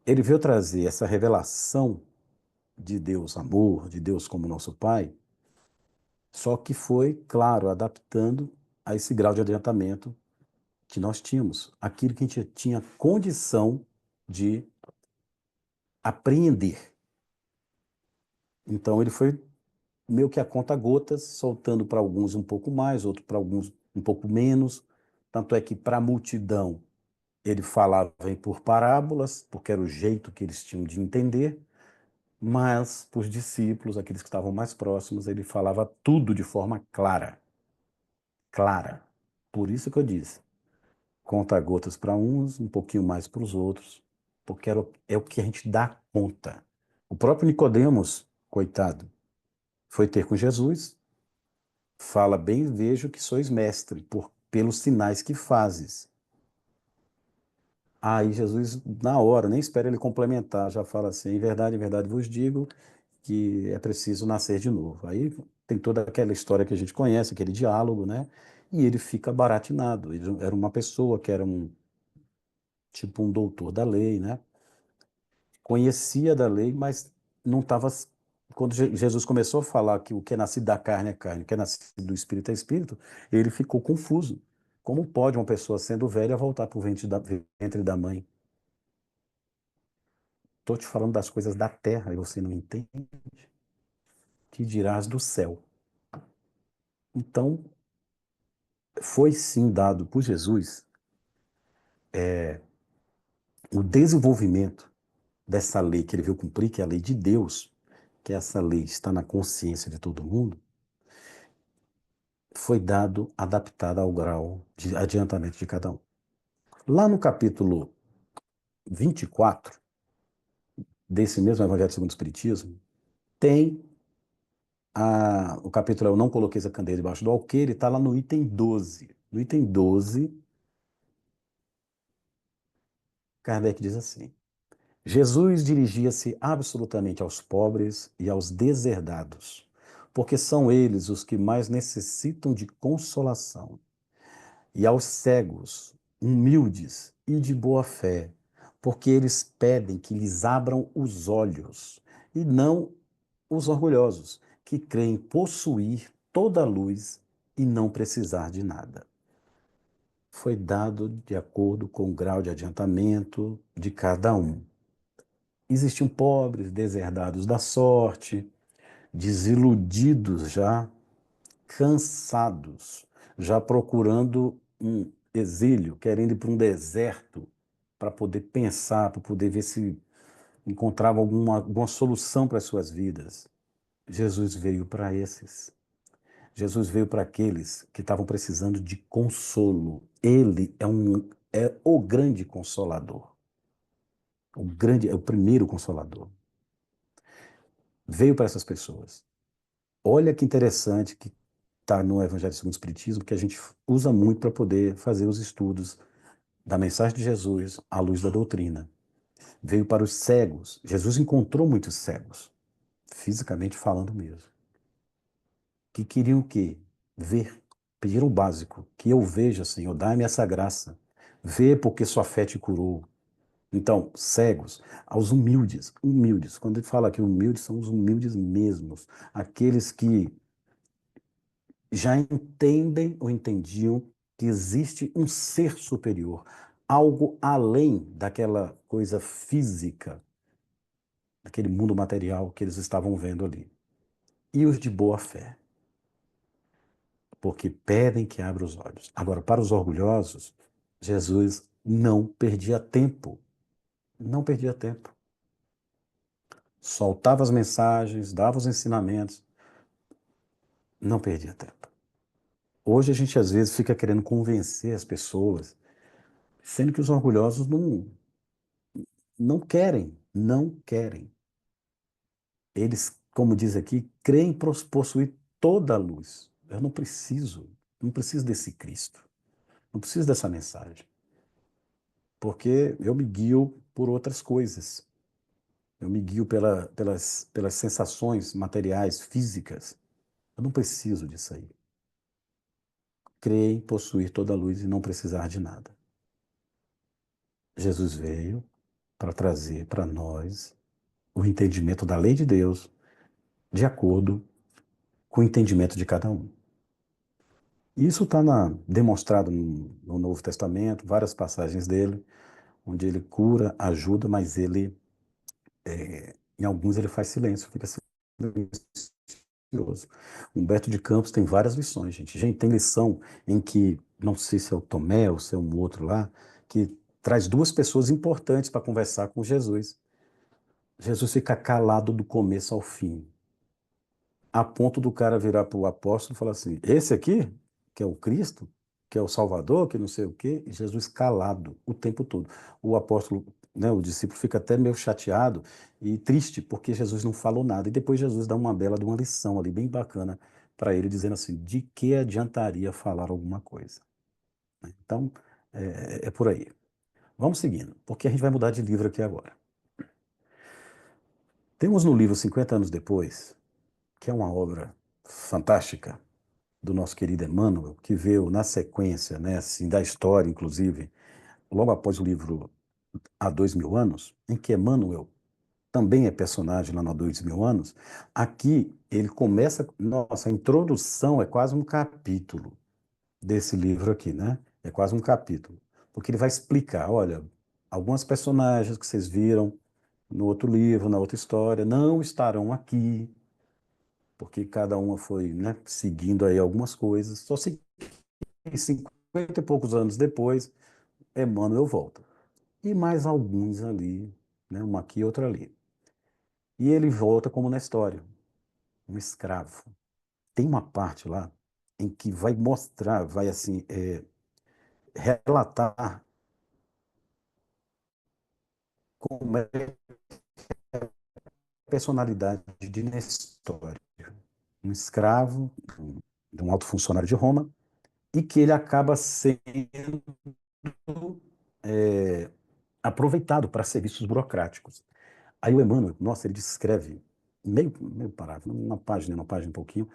ele veio trazer essa revelação de Deus amor, de Deus como nosso Pai, só que foi, claro, adaptando a esse grau de adiantamento que nós tínhamos, aquilo que a gente tinha condição de apreender. Então ele foi meio que a conta gotas, soltando para alguns um pouco mais, outro para alguns um pouco menos. Tanto é que para a multidão ele falava por parábolas, porque era o jeito que eles tinham de entender, mas para os discípulos, aqueles que estavam mais próximos, ele falava tudo de forma clara. Clara. Por isso que eu disse, conta gotas para uns, um pouquinho mais para os outros, porque é o que a gente dá conta. O próprio Nicodemos, coitado, foi ter com Jesus, fala bem, vejo que sois mestre, pelos sinais que fazes. Aí Jesus, na hora, nem espera ele complementar, já fala assim, em verdade vos digo que é preciso nascer de novo. Aí tem toda aquela história que a gente conhece, aquele diálogo, né? E ele fica baratinado. Ele era uma pessoa que era tipo um doutor da lei, né? Conhecia da lei, mas não estava. Quando Jesus começou a falar que o que é nascido da carne é carne, o que é nascido do espírito é espírito, ele ficou confuso. Como pode uma pessoa sendo velha voltar para o ventre da mãe? Estou te falando das coisas da terra e você não entende? Que dirás do céu? Então, foi sim dado por Jesus o desenvolvimento dessa lei que ele veio cumprir, que é a lei de Deus, que essa lei está na consciência de todo mundo, foi dado, adaptado ao grau de adiantamento de cada um. Lá no capítulo 24 desse mesmo Evangelho segundo o Espiritismo, tem o capítulo Eu não coloquei a candeia debaixo do alqueire, está lá no item 12. No item 12, Kardec diz assim, Jesus dirigia-se absolutamente aos pobres e aos deserdados, porque são eles os que mais necessitam de consolação, e aos cegos, humildes e de boa fé, porque eles pedem que lhes abram os olhos, e não os orgulhosos, que creem possuir toda a luz e não precisar de nada. Foi dado de acordo com o grau de adiantamento de cada um. Existiam pobres, deserdados da sorte, desiludidos já, cansados, já procurando um exílio, querendo ir para um deserto para poder pensar, para poder ver se encontrava alguma solução para as suas vidas. Jesus veio para esses. Jesus veio para aqueles que estavam precisando de consolo. Ele é o grande consolador. É o primeiro consolador. Veio para essas pessoas. Olha que interessante que está no Evangelho segundo o Espiritismo, que a gente usa muito para poder fazer os estudos da mensagem de Jesus à luz da doutrina. Veio para os cegos. Jesus encontrou muitos cegos, fisicamente falando mesmo, que queriam o quê? Ver. Pediram o básico, que eu veja, Senhor, dai-me essa graça. Vê porque sua fé te curou. Então, cegos, aos humildes, humildes. Quando ele fala que humildes, são os humildes mesmos. Aqueles que já entendem ou entendiam que existe um ser superior, algo além daquela coisa física, daquele mundo material que eles estavam vendo ali. E os de boa fé, porque pedem que abra os olhos. Agora, para os orgulhosos, Jesus não perdia tempo. Não perdia tempo. Soltava as mensagens, dava os ensinamentos, não perdia tempo. Hoje a gente às vezes fica querendo convencer as pessoas, sendo que os orgulhosos não querem, não querem. Eles, como diz aqui, creem possuir toda a luz. Eu não preciso desse Cristo, não preciso dessa mensagem, porque eu me guio por outras coisas. Eu me guio pelas sensações materiais, físicas. Eu não preciso disso aí. Creem possuir toda a luz e não precisar de nada. Jesus veio para trazer para nós o entendimento da lei de Deus de acordo com o entendimento de cada um. Isso está demonstrado no Novo Testamento, várias passagens dele, onde ele cura, ajuda, mas em alguns ele faz silêncio, fica silencioso. Humberto de Campos tem várias lições, gente. Gente, tem lição em que, não sei se é o Tomé ou se é um outro lá, que traz duas pessoas importantes para conversar com Jesus. Jesus fica calado do começo ao fim, a ponto do cara virar para o apóstolo e falar assim: esse aqui, que é o Cristo, que é o Salvador, que não sei o quê, e Jesus calado o tempo todo. O apóstolo, né, o discípulo fica até meio chateado e triste, porque Jesus não falou nada. E depois Jesus dá uma bela de uma lição ali, bem bacana, para ele, dizendo assim: de que adiantaria falar alguma coisa? Então, é por aí. Vamos seguindo, porque a gente vai mudar de livro aqui agora. Temos no livro 50 anos depois, que é uma obra fantástica, do nosso querido Emmanuel, que veio na sequência, né, assim, da história, inclusive, logo após o livro Há 2000 anos, em que Emmanuel também é personagem lá no Há 2000 anos. Aqui ele começa, nossa, a introdução é quase um capítulo desse livro aqui, né? É quase um capítulo, porque ele vai explicar, olha, algumas personagens que vocês viram no outro livro, na outra história, não estarão aqui, porque cada uma foi, né, seguindo aí algumas coisas. Só se 50 e poucos anos depois, Emmanuel volta. E mais alguns ali, né, uma aqui e outra ali. E ele volta como na história, um escravo. Tem uma parte lá em que vai mostrar, vai assim, relatar como é a personalidade de Nestório, um escravo de um alto funcionário de Roma, e que ele acaba sendo é, aproveitado para serviços burocráticos. Aí o Emmanuel, nossa, ele descreve, meio parágrafo, uma página e pouquinho,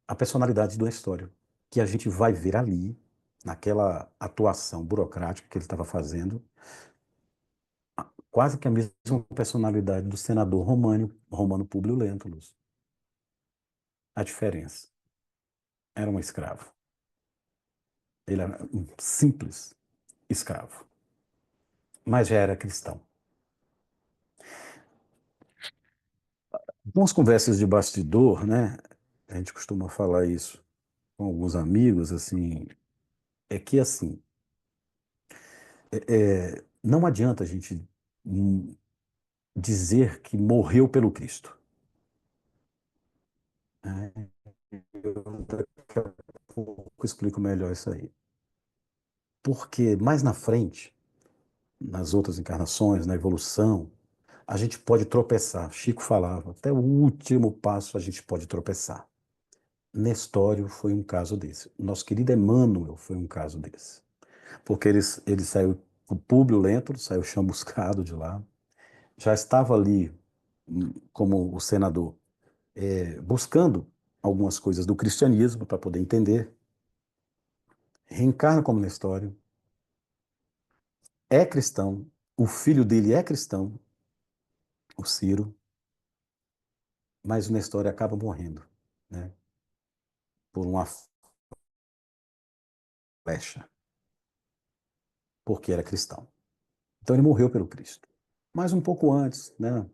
a personalidade do Nestório, que a gente vai ver ali, naquela atuação burocrática que ele estava fazendo, quase que a mesma personalidade do senador Romano Públio Lentulus. A diferença, era um escravo. Ele era um simples escravo, mas já era cristão. Algumas conversas de bastidor, né? A gente costuma falar isso com alguns amigos, assim, é que assim, não adianta a gente dizer que morreu pelo Cristo, né? Eu daqui a pouco explico melhor isso aí. Porque mais na frente, nas outras encarnações, na evolução, a gente pode tropeçar. Chico falava, até o último passo a gente pode tropeçar. Nestório foi um caso desse. Nosso querido Emmanuel foi um caso desse. Porque ele saiu, o Públio Lentulus saiu chamuscado de lá, já estava ali como o senador, buscando algumas coisas do cristianismo para poder entender, reencarna como Nestório, é cristão, o filho dele é cristão, o Ciro, mas o Nestório acaba morrendo, né, por uma flecha, porque era cristão. Então ele morreu pelo Cristo. Mas um pouco antes, né,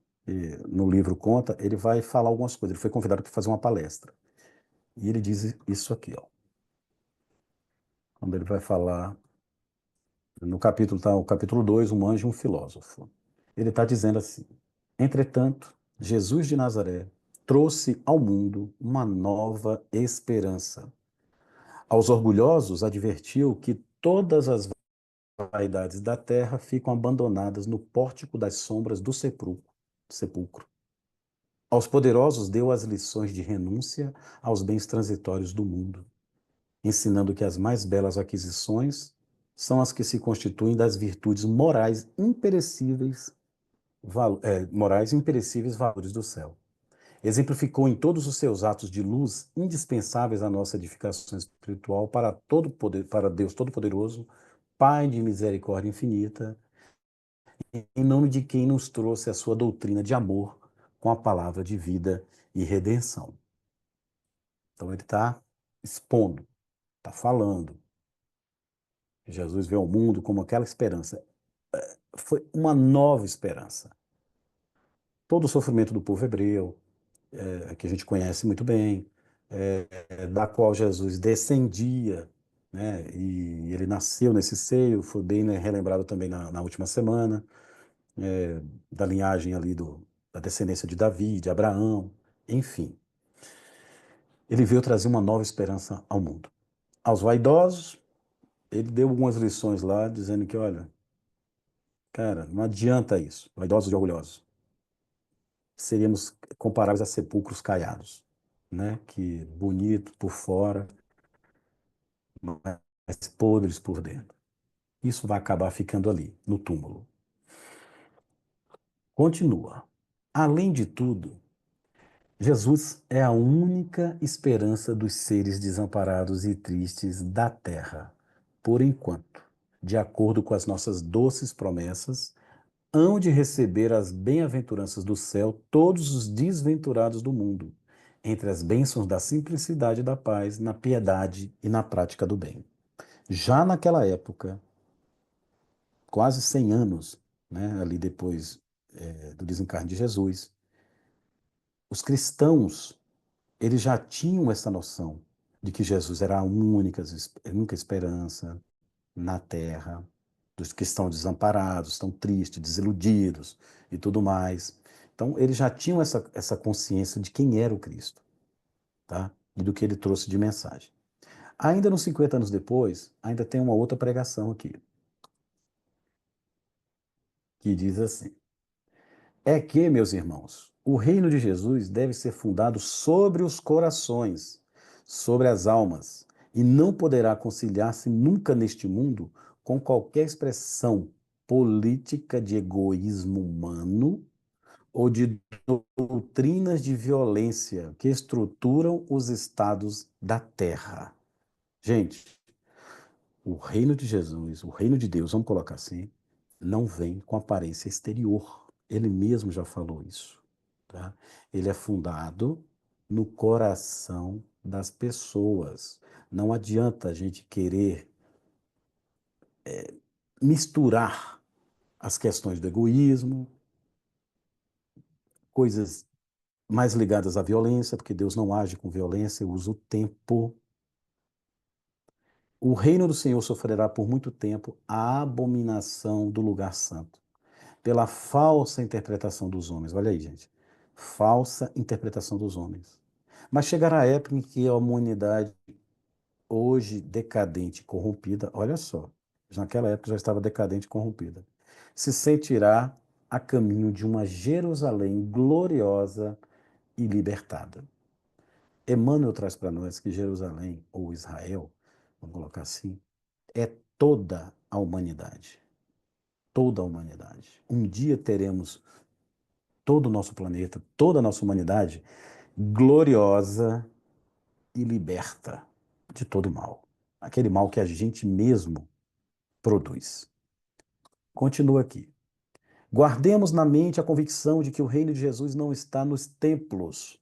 no livro conta, ele vai falar algumas coisas. Ele foi convidado para fazer uma palestra. E ele diz isso aqui, ó. Quando ele vai falar, no capítulo, tá, o capítulo 2, um anjo e um filósofo. Ele está dizendo assim: entretanto, Jesus de Nazaré trouxe ao mundo uma nova esperança. Aos orgulhosos advertiu que todas as vaidades da terra ficam abandonadas no pórtico das sombras do sepulcro. Aos poderosos deu as lições de renúncia aos bens transitórios do mundo, ensinando que as mais belas aquisições são as que se constituem das virtudes morais imperecíveis valores do céu. Exemplificou em todos os seus atos de luz indispensáveis à nossa edificação espiritual para todo poder, para Deus Todo-Poderoso, Pai de misericórdia infinita, em nome de quem nos trouxe a sua doutrina de amor com a palavra de vida e redenção. Então ele está expondo, está falando. Jesus veio ao mundo como aquela esperança. Foi uma nova esperança. Todo o sofrimento do povo hebreu, que a gente conhece muito bem, da qual Jesus descendia, né? E ele nasceu nesse seio, foi bem, né, relembrado também na última semana, da linhagem ali da descendência de Davi, de Abraão, enfim. Ele veio trazer uma nova esperança ao mundo. Aos vaidosos, ele deu algumas lições lá, dizendo que, olha, cara, não adianta isso, vaidosos e orgulhosos. Seríamos comparáveis a sepulcros caiados, né? Que bonito por fora, mas podres por dentro. Isso vai acabar ficando ali, no túmulo. Continua. Além de tudo, Jesus é a única esperança dos seres desamparados e tristes da terra, por enquanto, de acordo com as nossas doces promessas, hão de receber as bem-aventuranças do céu todos os desventurados do mundo, entre as bênçãos da simplicidade e da paz, na piedade e na prática do bem. Já naquela época, quase 100 anos, né, ali depois do desencarne de Jesus, os cristãos, eles já tinham essa noção de que Jesus era a única esperança na terra, dos que estão desamparados, estão tristes, desiludidos e tudo mais. Então, eles já tinham essa consciência de quem era o Cristo, tá? E do que ele trouxe de mensagem. Ainda nos 50 anos depois, ainda tem uma outra pregação aqui, que diz assim: é que, meus irmãos, o reino de Jesus deve ser fundado sobre os corações, sobre as almas, e não poderá conciliar-se nunca neste mundo com qualquer expressão política de egoísmo humano ou de doutrinas de violência que estruturam os estados da terra. Gente, o reino de Jesus, o reino de Deus, vamos colocar assim, não vem com aparência exterior. Ele mesmo já falou isso, tá? Ele é fundado no coração das pessoas. Não adianta a gente querer misturar as questões do egoísmo, coisas mais ligadas à violência, porque Deus não age com violência, usa o tempo. O reino do Senhor sofrerá por muito tempo a abominação do lugar santo, pela falsa interpretação dos homens. Olha aí, gente. Falsa interpretação dos homens. Mas chegará a época em que a humanidade, hoje decadente e corrompida, olha só, naquela época já estava decadente e corrompida, se sentirá a caminho de uma Jerusalém gloriosa e libertada. Emmanuel traz para nós que Jerusalém, ou Israel, vamos colocar assim, é toda a humanidade. Toda a humanidade. Um dia teremos todo o nosso planeta, toda a nossa humanidade gloriosa e liberta de todo mal. Aquele mal que a gente mesmo produz. Continua aqui. Guardemos na mente a convicção de que o reino de Jesus não está nos templos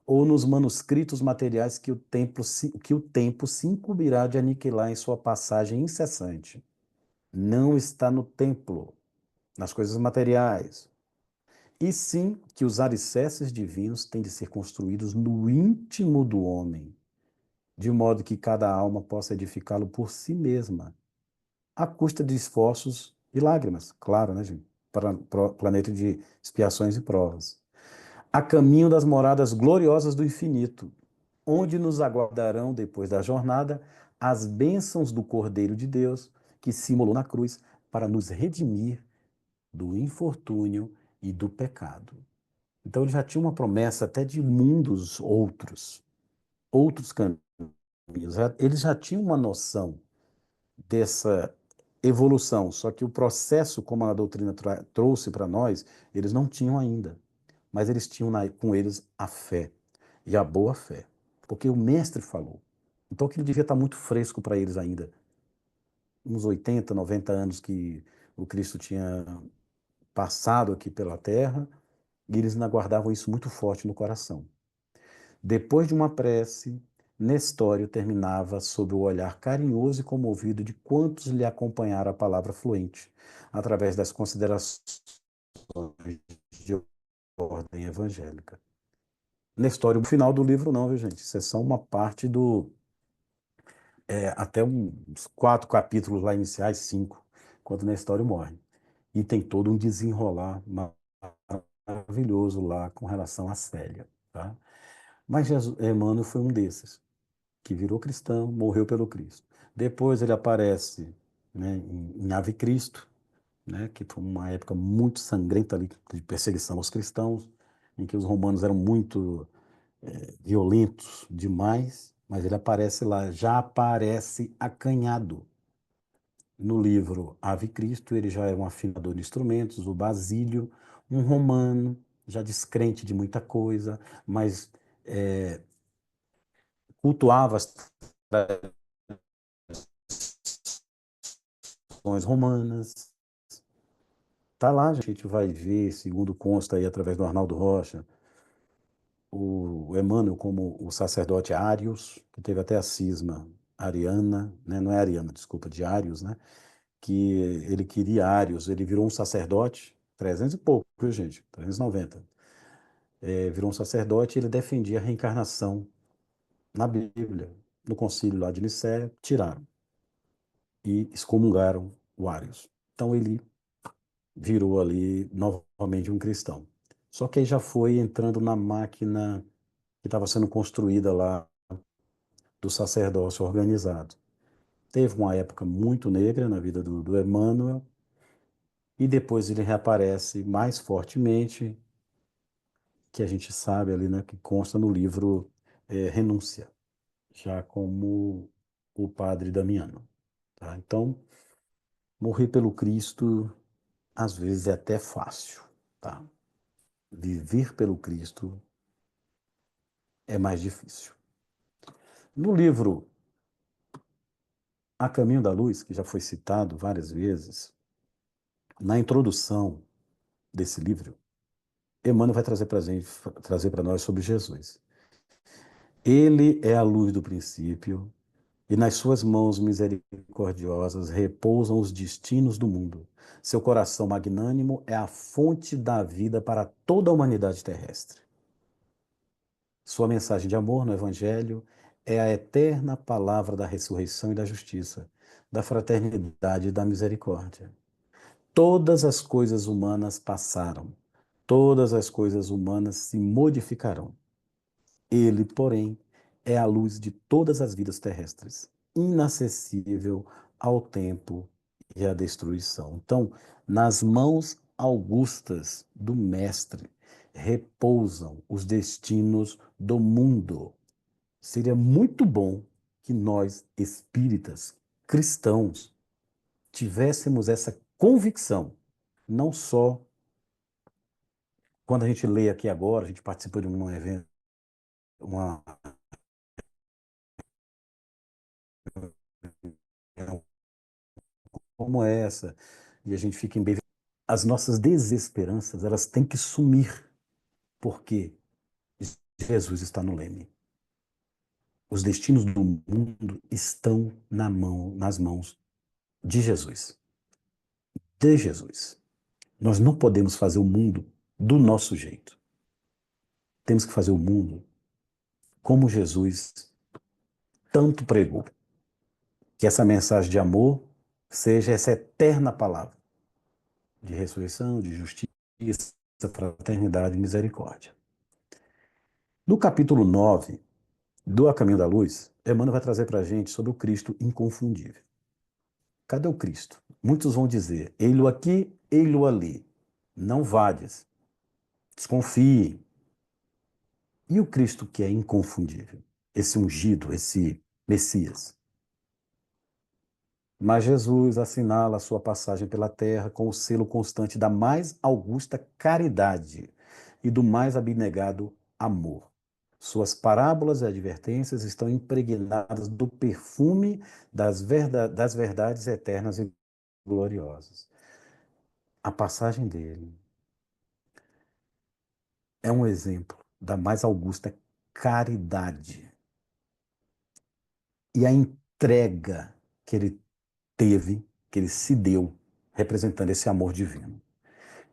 ou nos manuscritos materiais que o tempo se incumbirá de aniquilar em sua passagem incessante. Não está no templo, nas coisas materiais, e sim que os alicerces divinos têm de ser construídos no íntimo do homem, de modo que cada alma possa edificá-lo por si mesma, à custa de esforços e lágrimas, claro, né, gente? Para o planeta de expiações e provas. A caminho das moradas gloriosas do infinito, onde nos aguardarão, depois da jornada, as bênçãos do Cordeiro de Deus, que se imolou na cruz para nos redimir do infortúnio e do pecado. Então ele já tinha uma promessa até de mundos outros caminhos. Eles já tinham uma noção dessa evolução, só que o processo, como a doutrina trouxe para nós, eles não tinham ainda. Mas eles tinham com eles a fé, e a boa fé, porque o mestre falou. Então aquilo devia estar muito fresco para eles ainda. Uns 80, 90 anos que o Cristo tinha passado aqui pela terra, e eles ainda guardavam isso muito forte no coração. Depois de uma prece, Nestório terminava sob o olhar carinhoso e comovido de quantos lhe acompanharam a palavra fluente, através das considerações de ordem evangélica. Nestório, no final do livro não, viu, gente? Isso é só uma parte do... até uns 4 capítulos lá iniciais, 5, quando Nestório morre. E tem todo um desenrolar maravilhoso lá com relação à Célia, tá? Mas Emmanuel foi um desses, que virou cristão, morreu pelo Cristo. Depois ele aparece, né, em Ave Cristo, né, que foi uma época muito sangrenta ali de perseguição aos cristãos, em que os romanos eram muito violentos demais, mas ele aparece lá, já aparece acanhado. No livro Ave Cristo, ele já é um afinador de instrumentos, o Basílio, um romano, já descrente de muita coisa, mas cultuava as tradições romanas. Tá lá, a gente vai ver, segundo consta aí através do Arnaldo Rocha, o Emmanuel como o sacerdote Ários, que teve até a cisma ariana, né? Não é ariana, desculpa, de Ários, né? Que ele queria Ários, ele virou um sacerdote, 300 e pouco, viu, gente? 390. Virou um sacerdote e ele defendia a reencarnação na Bíblia. No concílio lá de Nicéia, tiraram e excomungaram o Ários. Então ele virou ali novamente um cristão. Só que aí já foi entrando na máquina que estava sendo construída lá do sacerdócio organizado. Teve uma época muito negra na vida do Emmanuel, e depois ele reaparece mais fortemente, que a gente sabe ali, né, que consta no livro Renúncia, já como o padre Damiano. Tá? Então, morrer pelo Cristo, às vezes é até fácil. Tá? Viver pelo Cristo é mais difícil. No livro A Caminho da Luz, que já foi citado várias vezes, na introdução desse livro, Emmanuel vai trazer para nós sobre Jesus. Ele é a luz do princípio, e nas suas mãos misericordiosas repousam os destinos do mundo. Seu coração magnânimo é a fonte da vida para toda a humanidade terrestre. Sua mensagem de amor no Evangelho é a eterna palavra da ressurreição e da justiça, da fraternidade e da misericórdia. Todas as coisas humanas passaram, todas as coisas humanas se modificarão. Ele, porém, é a luz de todas as vidas terrestres, inacessível ao tempo e à destruição. Então, nas mãos augustas do Mestre repousam os destinos do mundo. Seria muito bom que nós, espíritas, cristãos, tivéssemos essa convicção, não só quando a gente lê aqui agora, a gente participa de um evento, uma como essa, e a gente fica embevecido. As nossas desesperanças, elas têm que sumir, porque Jesus está no leme. Os destinos do mundo estão nas mãos de Jesus. De Jesus. Nós não podemos fazer o mundo do nosso jeito. Temos que fazer o mundo como Jesus tanto pregou. Que essa mensagem de amor seja essa eterna palavra de ressurreição, de justiça, fraternidade e misericórdia. No capítulo 9 do A Caminho da Luz, Emmanuel vai trazer para a gente sobre o Cristo inconfundível. Cadê o Cristo? Muitos vão dizer, ei-lo aqui, ei-lo ali. Não vades, desconfiem. E o Cristo que é inconfundível? Esse ungido, esse Messias. Mas Jesus assinala a sua passagem pela terra com o selo constante da mais augusta caridade e do mais abnegado amor. Suas parábolas e advertências estão impregnadas do perfume das verdades eternas e gloriosas. A passagem dele é um exemplo da mais augusta caridade. E a entrega que ele teve, que ele se deu, representando esse amor divino.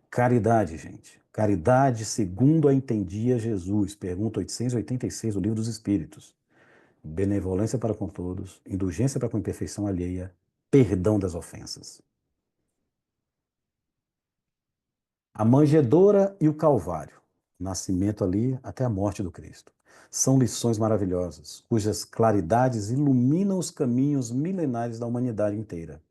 Caridade, gente. Caridade segundo a entendia Jesus. Pergunta 886 do Livro dos Espíritos. Benevolência para com todos, indulgência para com a imperfeição alheia, perdão das ofensas. A manjedoura e o Calvário, nascimento ali até a morte do Cristo, são lições maravilhosas, cujas claridades iluminam os caminhos milenares da humanidade inteira.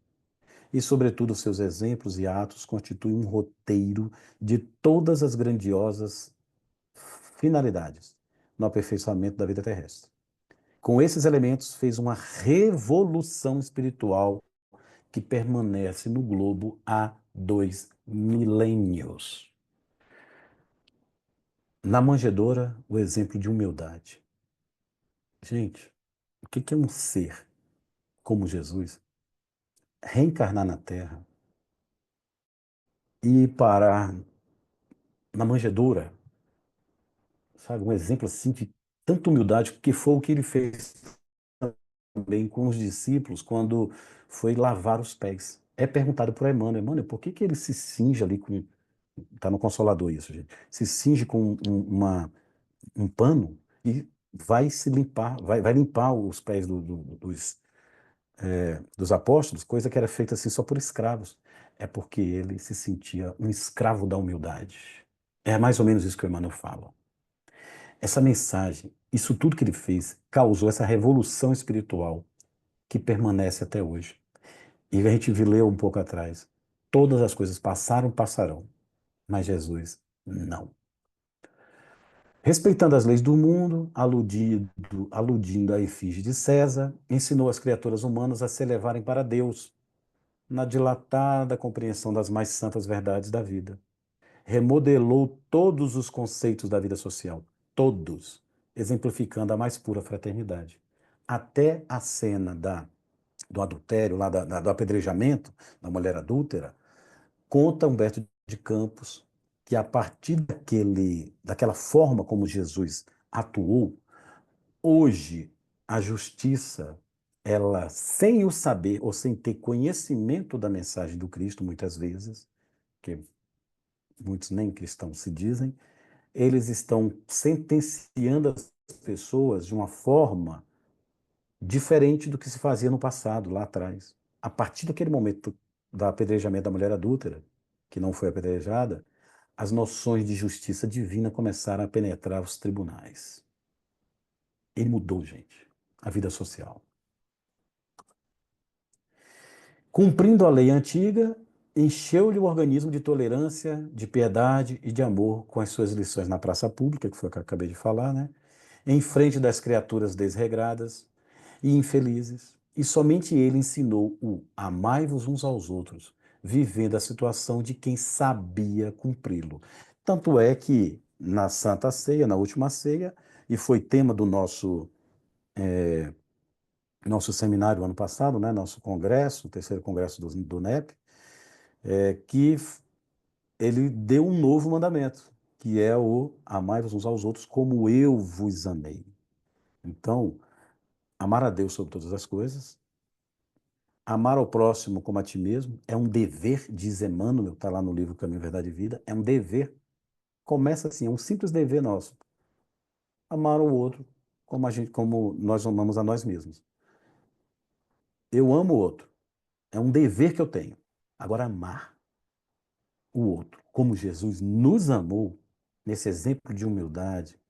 E, sobretudo, seus exemplos e atos constituem um roteiro de todas as grandiosas finalidades no aperfeiçoamento da vida terrestre. Com esses elementos, fez uma revolução espiritual que permanece no globo há 2 milênios. Na manjedoura, o exemplo de humildade. Gente, o que é um ser como Jesus reencarnar na Terra e parar na manjedoura, sabe? Um exemplo assim de tanta humildade, que foi o que ele fez também com os discípulos quando foi lavar os pés. É perguntado por Emmanuel, por que ele se cinge ali com... Está no Consolador isso, gente. Se cinge com um pano e vai se limpar, vai limpar os pés dos apóstolos, coisa que era feita assim só por escravos. É porque ele se sentia um escravo da humildade. É mais ou menos isso que o Emmanuel fala. Essa mensagem, isso tudo que ele fez, causou essa revolução espiritual que permanece até hoje. E a gente leu um pouco atrás. Todas as coisas passaram, passarão, mas Jesus não. Respeitando as leis do mundo, aludindo à efígie de César, ensinou as criaturas humanas a se elevarem para Deus, na dilatada compreensão das mais santas verdades da vida. Remodelou todos os conceitos da vida social, todos, exemplificando a mais pura fraternidade. Até a cena do adultério, lá do apedrejamento da mulher adúltera, conta Humberto de Campos que a partir daquela forma como Jesus atuou, hoje a justiça, ela, sem o saber ou sem ter conhecimento da mensagem do Cristo, muitas vezes, que muitos nem cristãos se dizem, eles estão sentenciando as pessoas de uma forma diferente do que se fazia no passado, lá atrás. A partir daquele momento do apedrejamento da mulher adúltera, que não foi apedrejada, as noções de justiça divina começaram a penetrar os tribunais. Ele mudou, gente, a vida social. Cumprindo a lei antiga, encheu-lhe o organismo de tolerância, de piedade e de amor com as suas lições na praça pública, que foi o que eu acabei de falar, né? Em frente das criaturas desregradas e infelizes. E somente ele ensinou o amai-vos uns aos outros, vivendo a situação de quem sabia cumpri-lo. Tanto é que na Santa Ceia, na última ceia, e foi tema do nosso seminário ano passado, né, nosso congresso, o terceiro congresso do NEP, que ele deu um novo mandamento, que é o amai-vos uns aos outros como eu vos amei. Então, amar a Deus sobre todas as coisas, amar ao próximo como a ti mesmo, é um dever, diz Emmanuel, está lá no livro Caminho, Verdade e Vida, é um dever. Começa assim, é um simples dever nosso. Amar o outro como nós amamos a nós mesmos. Eu amo o outro. É um dever que eu tenho. Agora, amar o outro como Jesus nos amou, nesse exemplo de humildade,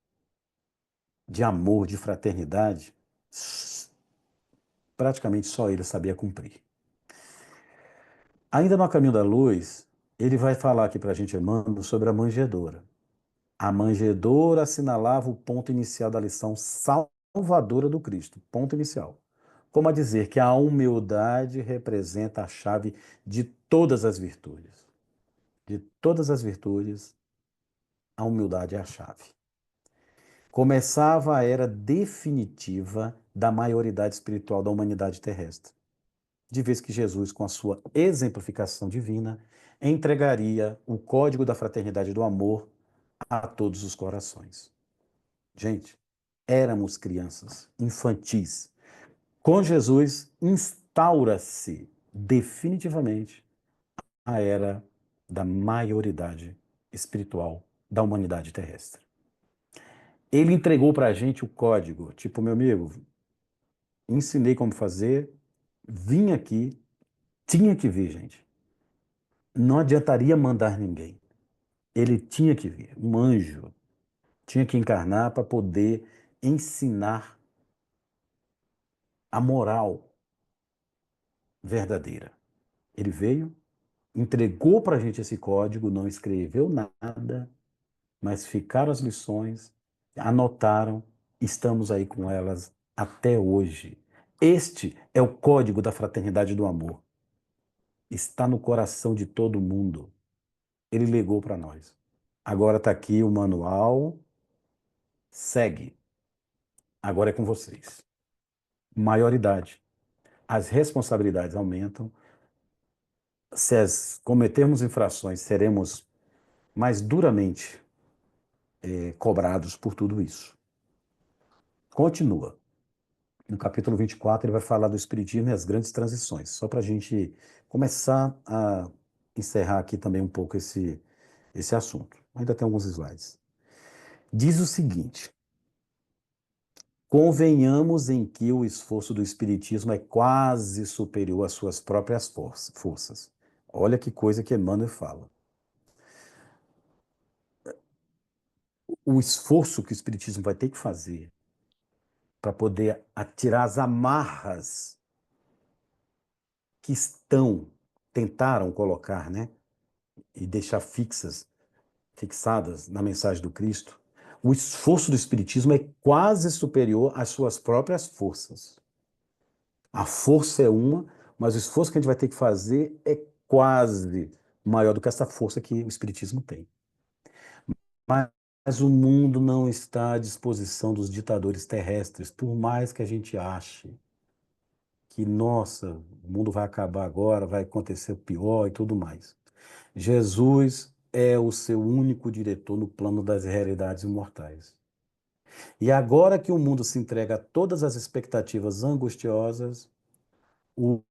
de amor, de fraternidade, praticamente só ele sabia cumprir. Ainda no A Caminho da Luz, ele vai falar aqui para a gente, Emmanuel, sobre a manjedoura. A manjedoura assinalava o ponto inicial da lição salvadora do Cristo, ponto inicial. Como a dizer que a humildade representa a chave de todas as virtudes. De todas as virtudes, a humildade é a chave. Começava a era definitiva da maioridade espiritual da humanidade terrestre, de vez que Jesus, com a sua exemplificação divina, entregaria o código da fraternidade e do amor a todos os corações. Gente, éramos crianças, infantis. Com Jesus, instaura-se definitivamente a era da maioridade espiritual da humanidade terrestre. Ele entregou para a gente o código, tipo, meu amigo, ensinei como fazer, vim aqui, tinha que vir, gente. Não adiantaria mandar ninguém. Ele tinha que vir, um anjo, tinha que encarnar para poder ensinar a moral verdadeira. Ele veio, entregou para a gente esse código, não escreveu nada, mas ficaram as lições, anotaram, estamos aí com elas até hoje. Este é o código da fraternidade e do amor. Está no coração de todo mundo. Ele legou para nós. Agora está aqui o manual. Segue. Agora é com vocês. Maioridade. As responsabilidades aumentam. Se cometermos infrações, seremos mais duramente cobrados por tudo isso. Continua. No capítulo 24, ele vai falar do Espiritismo e as grandes transições. Só para a gente começar a encerrar aqui também um pouco esse assunto. Ainda tem alguns slides. Diz o seguinte: convenhamos em que o esforço do Espiritismo é quase superior às suas próprias forças. Olha que coisa que Emmanuel fala. O esforço que o Espiritismo vai ter que fazer para poder atirar as amarras que tentaram colocar, né, e deixar fixadas na mensagem do Cristo, o esforço do Espiritismo é quase superior às suas próprias forças. A força é uma, mas o esforço que a gente vai ter que fazer é quase maior do que essa força que o Espiritismo tem. Mas o mundo não está à disposição dos ditadores terrestres, por mais que a gente ache que, nossa, o mundo vai acabar agora, vai acontecer o pior e tudo mais. Jesus é o seu único diretor no plano das realidades imortais. E agora que o mundo se entrega a todas as expectativas angustiosas,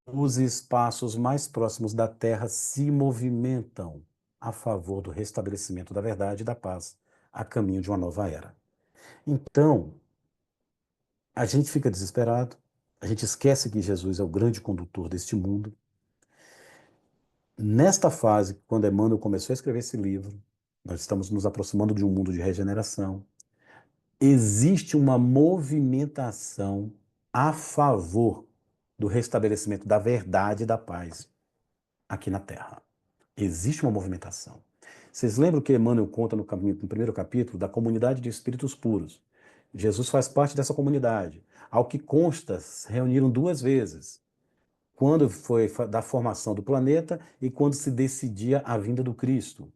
os espaços mais próximos da Terra se movimentam a favor do restabelecimento da verdade e da paz, a caminho de uma nova era. Então, A gente fica desesperado, a gente esquece que Jesus é o grande condutor deste mundo. Nesta fase, quando Emmanuel começou a escrever esse livro, nós estamos nos aproximando de um mundo de regeneração. Existe uma movimentação a favor do restabelecimento da verdade e da paz aqui na Terra. Existe uma movimentação. Vocês lembram que Emmanuel conta no primeiro capítulo da comunidade de espíritos puros? Jesus faz parte dessa comunidade. Ao que consta, se reuniram 2 vezes. Quando foi da formação do planeta e quando se decidia a vinda do Cristo.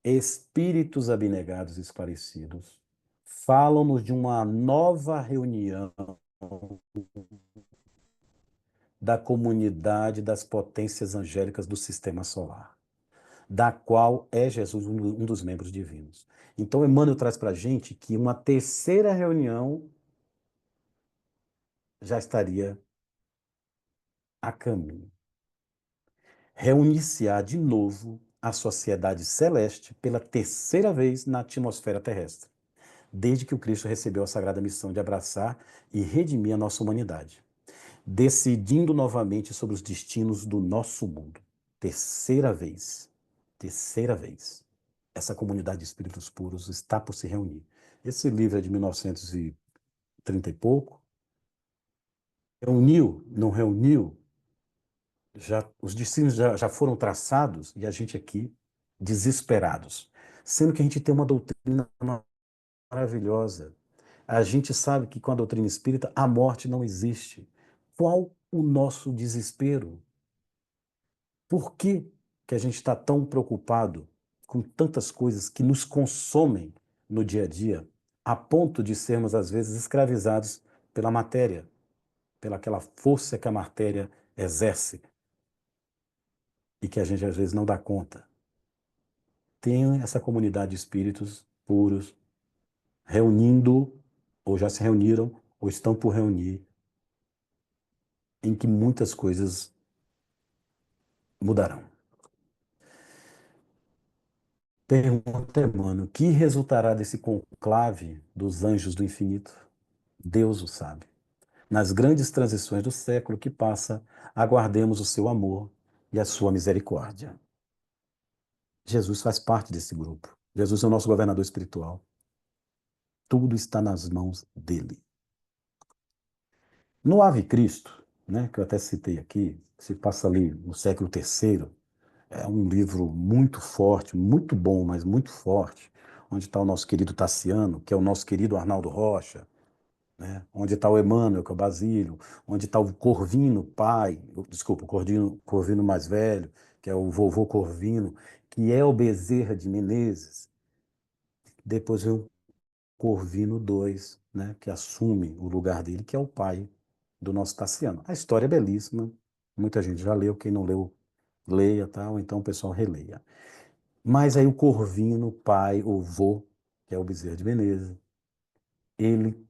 Espíritos abnegados e esclarecidos falam-nos de uma nova reunião da comunidade das potências angélicas do sistema solar, da qual é Jesus um dos membros divinos. Então, Emmanuel traz para a gente que uma terceira reunião já estaria a caminho. Reunir-se-á de novo a sociedade celeste pela terceira vez na atmosfera terrestre, desde que o Cristo recebeu a sagrada missão de abraçar e redimir a nossa humanidade, decidindo novamente sobre os destinos do nosso mundo. Terceira vez. Terceira vez. Essa comunidade de espíritos puros está por se reunir. Esse livro é de 1930 e pouco. Reuniu, não reuniu, os destinos já foram traçados e a gente aqui desesperados. Sendo que a gente tem uma doutrina maravilhosa. A gente sabe que com a doutrina espírita a morte não existe. Qual o nosso desespero? Por que que a gente está tão preocupado com tantas coisas que nos consomem no dia a dia, a ponto de sermos, às vezes, escravizados pela matéria, pelaquela força que a matéria exerce e que a gente, às vezes, não dá conta? Tem essa comunidade de espíritos puros reunindo, ou já se reuniram, ou estão por reunir, em que muitas coisas mudarão. Pergunta, Emmanuel, que resultará desse conclave dos anjos do infinito? Deus o sabe. Nas grandes transições do século que passa, aguardemos o seu amor e a sua misericórdia. Jesus faz parte desse grupo. Jesus é o nosso governador espiritual. Tudo está nas mãos dele. No Ave Cristo, né, que eu até citei aqui, se passa ali no século III, é um livro muito forte, muito bom, mas muito forte, onde está o nosso querido Tassiano, que é o nosso querido Arnaldo Rocha, né? Onde está o Emmanuel, que é o Basílio, onde está o Corvino pai, desculpa, o Corvino mais velho, que é o vovô Corvino, que é o Bezerra de Menezes. Depois vem o Corvino II, né, que assume o lugar dele, que é o pai do nosso Tassiano. A história é belíssima, muita gente já leu, quem não leu, leia, tá? Ou então o pessoal releia. Mas aí o Corvino, pai, o vô, que é o Bezerra de Menezes, ele,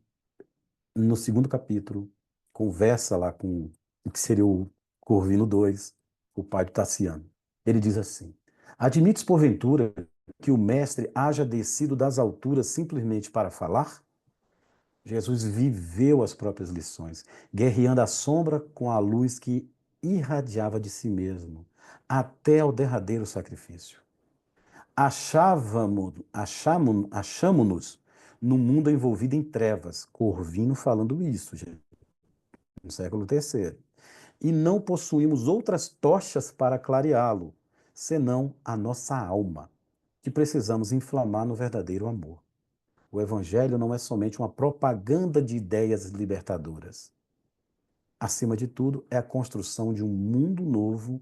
no segundo capítulo, conversa lá com o que seria o Corvino II, o pai do Tassiano. Ele diz assim: admites, porventura, que o mestre haja descido das alturas simplesmente para falar? Jesus viveu as próprias lições, guerreando a sombra com a luz que irradiava de si mesmo, até ao derradeiro sacrifício. Achamo-nos num mundo envolvido em trevas. Corvino falando isso, gente, no século III. E não possuímos outras tochas para clareá-lo, senão a nossa alma, que precisamos inflamar no verdadeiro amor. O Evangelho não é somente uma propaganda de ideias libertadoras. Acima de tudo, é a construção de um mundo novo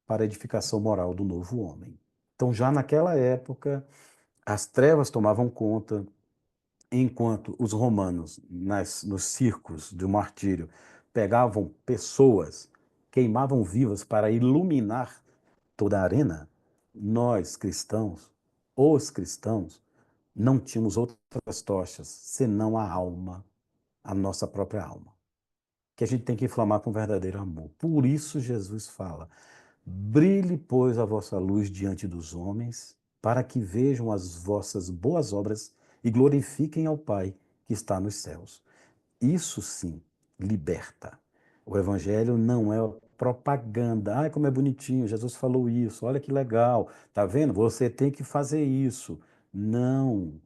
para a edificação moral do novo homem. Então, já naquela época, as trevas tomavam conta, enquanto os romanos, nos circos do martírio, pegavam pessoas, queimavam vivas para iluminar toda a arena. Nós, cristãos, os cristãos, não tínhamos outras tochas senão a alma, a nossa própria alma, que a gente tem que inflamar com verdadeiro amor. Por isso Jesus fala: brilhe, pois, a vossa luz diante dos homens, para que vejam as vossas boas obras e glorifiquem ao Pai que está nos céus. Isso sim liberta. O evangelho não é propaganda. Ai, como é bonitinho, Jesus falou isso, olha que legal. Tá vendo? Você tem que fazer isso. Não.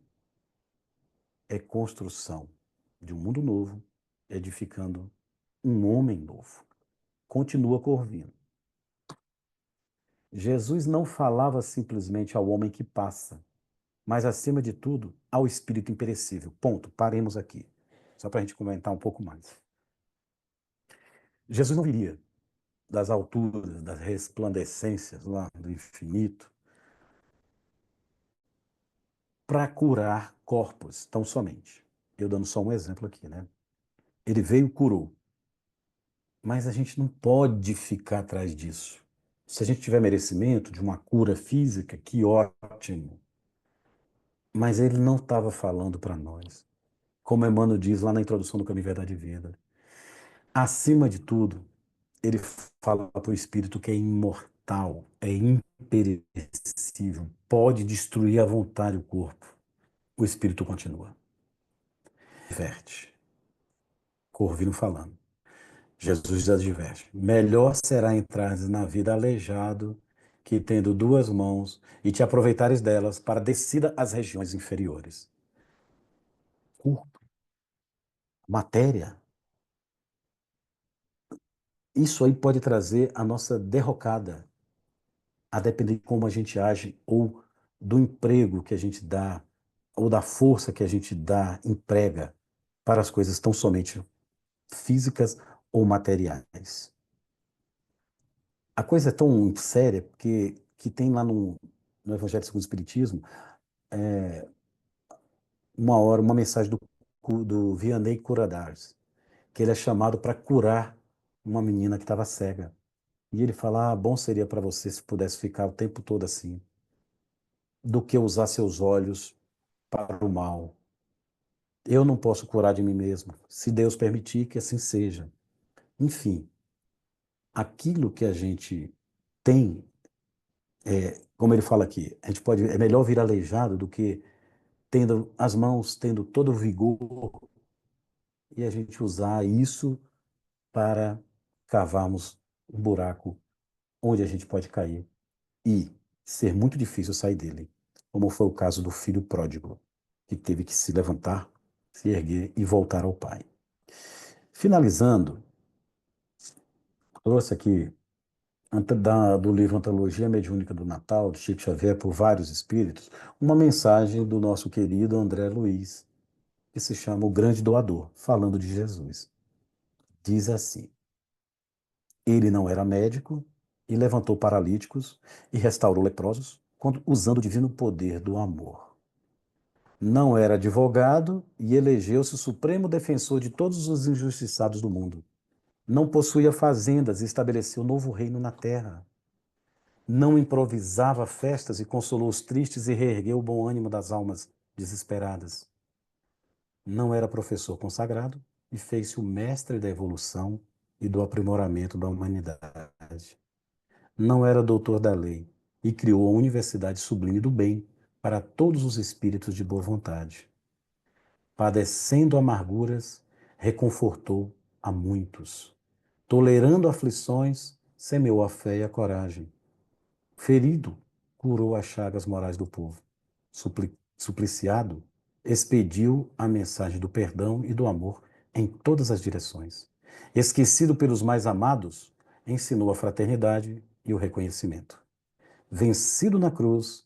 É construção de um mundo novo, edificando um homem novo. Continua Corvino. Jesus não falava simplesmente ao homem que passa, mas, acima de tudo, ao espírito imperecível. Ponto. Paremos aqui. Só para a gente comentar um pouco mais. Jesus não viria das alturas, das resplandecências lá do infinito, para curar corpos, tão somente. Eu dando só um exemplo aqui, né? Ele veio e curou. Mas a gente não pode ficar atrás disso. Se a gente tiver merecimento de uma cura física, que ótimo. Mas ele não estava falando para nós. Como Emmanuel diz lá na introdução do Caminho, Verdade e Vida. Acima de tudo, ele fala para o espírito que é imortal, é imperecível, pode destruir à vontade o corpo. O espírito continua. Diverte. Corvino falando. Jesus adverte: melhor será entrares na vida aleijado que tendo duas mãos e te aproveitares delas para descida às regiões inferiores. Corpo, matéria. Isso aí pode trazer a nossa derrocada, a depender de como a gente age ou do emprego que a gente dá ou da força que a gente dá, emprega para as coisas tão somente físicas ou materiais. A coisa é tão séria porque que tem lá no Evangelho segundo o Espiritismo uma hora, uma mensagem do Vianney Curadas, que ele é chamado para curar uma menina que estava cega. E ele fala: bom seria para você se pudesse ficar o tempo todo assim, do que usar seus olhos para o mal. Eu não posso curar de mim mesmo, se Deus permitir que assim seja. Enfim, aquilo que a gente tem, como ele fala aqui, a gente pode, é melhor vir aleijado do que tendo as mãos, tendo todo o vigor, e a gente usar isso para cavarmos um buraco onde a gente pode cair e ser muito difícil sair dele, como foi o caso do filho pródigo, que teve que se levantar, se erguer e voltar ao pai. Finalizando, trouxe aqui do livro Antologia Mediúnica do Natal, de Chico Xavier, por vários espíritos, uma mensagem do nosso querido André Luiz, que se chama O Grande Doador, falando de Jesus. Diz assim: ele não era médico e levantou paralíticos e restaurou leprosos, usando o divino poder do amor. Não era advogado e elegeu-se o supremo defensor de todos os injustiçados do mundo. Não possuía fazendas e estabeleceu um novo reino na terra. Não improvisava festas e consolou os tristes e reergueu o bom ânimo das almas desesperadas. Não era professor consagrado e fez-se o mestre da evolução e do aprimoramento da humanidade. Não era doutor da lei e criou a Universidade Sublime do Bem para todos os espíritos de boa vontade. Padecendo amarguras, reconfortou a muitos. Tolerando aflições, semeou a fé e a coragem. Ferido, curou as chagas morais do povo. Supliciado, expediu a mensagem do perdão e do amor em todas as direções. Esquecido pelos mais amados, ensinou a fraternidade e o reconhecimento. Vencido na cruz,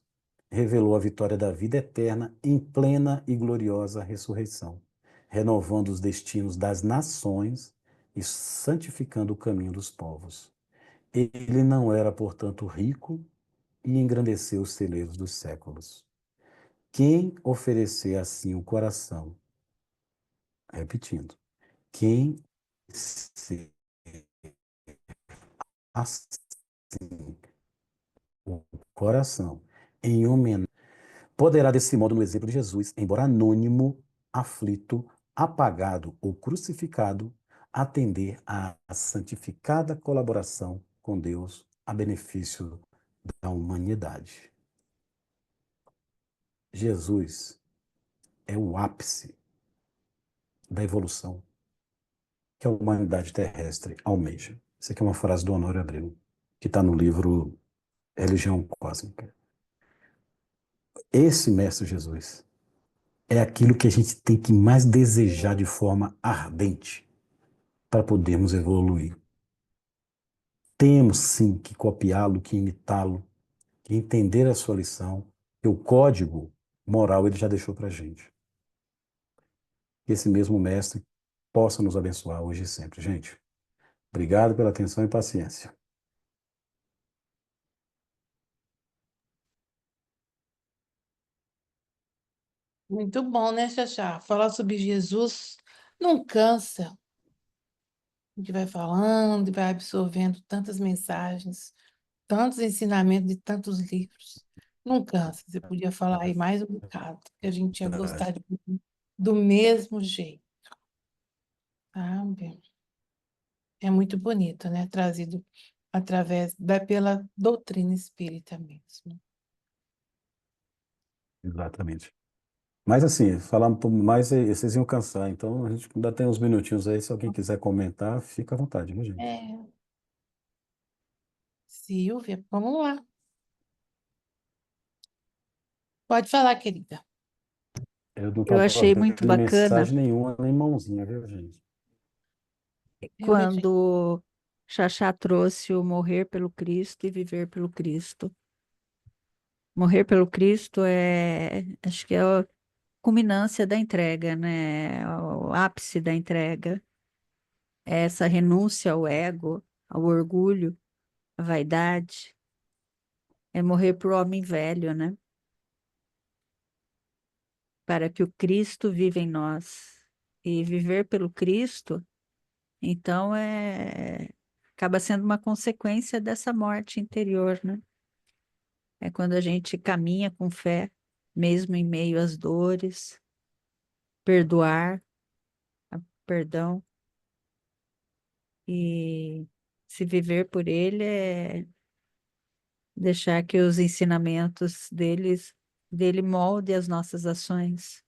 revelou a vitória da vida eterna em plena e gloriosa ressurreição, renovando os destinos das nações e santificando o caminho dos povos. Ele não era, portanto, rico e engrandeceu os celeiros dos séculos. Quem oferecer assim o coração, repetindo, quem se assim o coração em homenagem, poderá desse modo, no exemplo de Jesus, embora anônimo, aflito, apagado ou crucificado, atender à santificada colaboração com Deus a benefício da humanidade. Jesus é o ápice da evolução que a humanidade terrestre almeja. Isso aqui é uma frase do Honório Abreu, que está no livro Religião Cósmica. Esse Mestre Jesus é aquilo que a gente tem que mais desejar de forma ardente para podermos evoluir. Temos sim que copiá-lo, que imitá-lo, que entender a sua lição, que o código moral ele já deixou para a gente. Que esse mesmo mestre possa nos abençoar hoje e sempre. Gente, obrigado pela atenção e paciência. Muito bom, né, Xaxá? Falar sobre Jesus não cansa. A gente vai falando e vai absorvendo tantas mensagens, tantos ensinamentos de tantos livros. Não cansa. Você podia falar aí mais um bocado, que a gente ia gostar Verdade. do mesmo jeito, sabe? É muito bonito, né? Trazido pela doutrina espírita mesmo. Exatamente. Mas assim, falar um pouco mais, vocês iam cansar. Então, a gente ainda tem uns minutinhos aí. Se alguém quiser comentar, fica à vontade, viu, gente? É, Silvia, vamos lá. Pode falar, querida. Eu não Eu estava achei muito vendo bacana mensagem nenhuma, nem mãozinha, viu, gente? Eu achei. quando Xaxá trouxe o morrer pelo Cristo e viver pelo Cristo. Morrer pelo Cristo acho que é a culminância da entrega, né? O ápice da entrega. É essa renúncia ao ego, ao orgulho, à vaidade. É morrer para o homem velho, né? Para que o Cristo viva em nós. E viver pelo Cristo, então, acaba sendo uma consequência dessa morte interior, né? É quando a gente caminha com fé, mesmo em meio às dores, perdoar, perdão, e se viver por ele é deixar que os ensinamentos dele molde as nossas ações.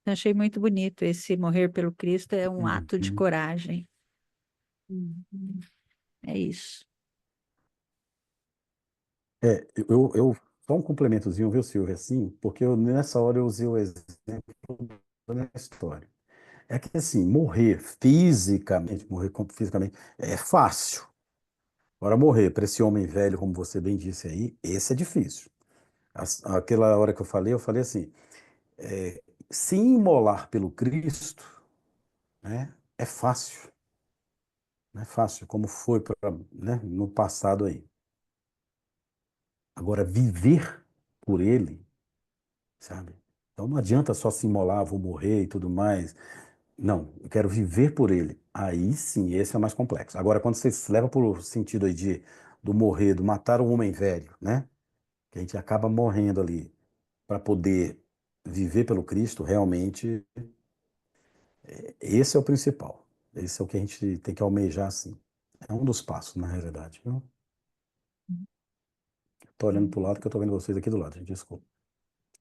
Eu achei muito bonito esse morrer pelo Cristo, é um ato de Uhum. coragem. É isso. Só um complementozinho, viu, Silvia, assim, porque nessa hora eu usei o exemplo da minha história. É que, assim, morrer fisicamente, é fácil. Agora, morrer para esse homem velho, como você bem disse aí, esse é difícil. Aquela hora que eu falei assim, é, se imolar pelo Cristo, né, é fácil. Não é fácil, como foi né, no passado aí. Agora, viver por ele, sabe? Então não adianta só se imolar, vou morrer e tudo mais. Não, eu quero viver por ele. Aí sim, esse é o mais complexo. Agora, quando você se leva por sentido aí do morrer, do matar um homem velho, né? Que a gente acaba morrendo ali para poder viver pelo Cristo, realmente, esse é o principal. Esse é o que a gente tem que almejar, sim. É um dos passos, na realidade, viu? Tô olhando pro lado que eu tô vendo vocês aqui do lado, gente, desculpa.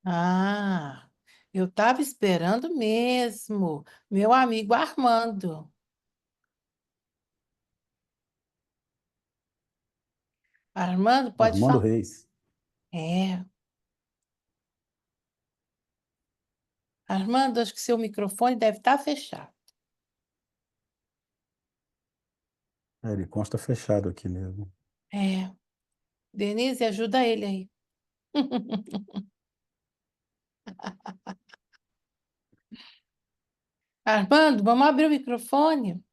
Ah, eu estava esperando mesmo. Meu amigo Armando. Armando, pode Armando falar. Reis. É. Armando, acho que seu microfone deve estar fechado. Ele consta fechado aqui mesmo. É. Denise, ajuda ele aí. Armando, vamos abrir o microfone?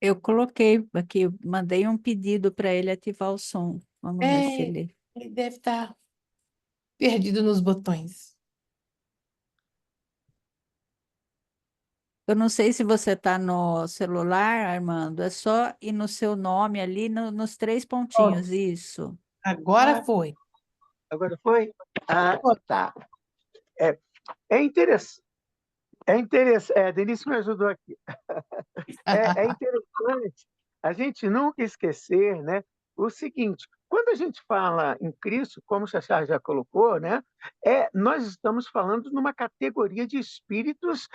Eu coloquei aqui, mandei um pedido para ele ativar o som. Vamos ver se É, ele. ele deve estar perdido nos botões. Eu não sei se você está no celular, Armando, é só ir no seu nome ali nos três Oh, pontinhos, isso. Agora foi. Agora foi? Ah, Foi. tá. É, é interessante. Denise me ajudou aqui. É interessante a gente nunca esquecer, né, o seguinte: Quando a gente fala em Cristo, como o Xaxá já colocou, né, nós estamos falando numa categoria de espíritos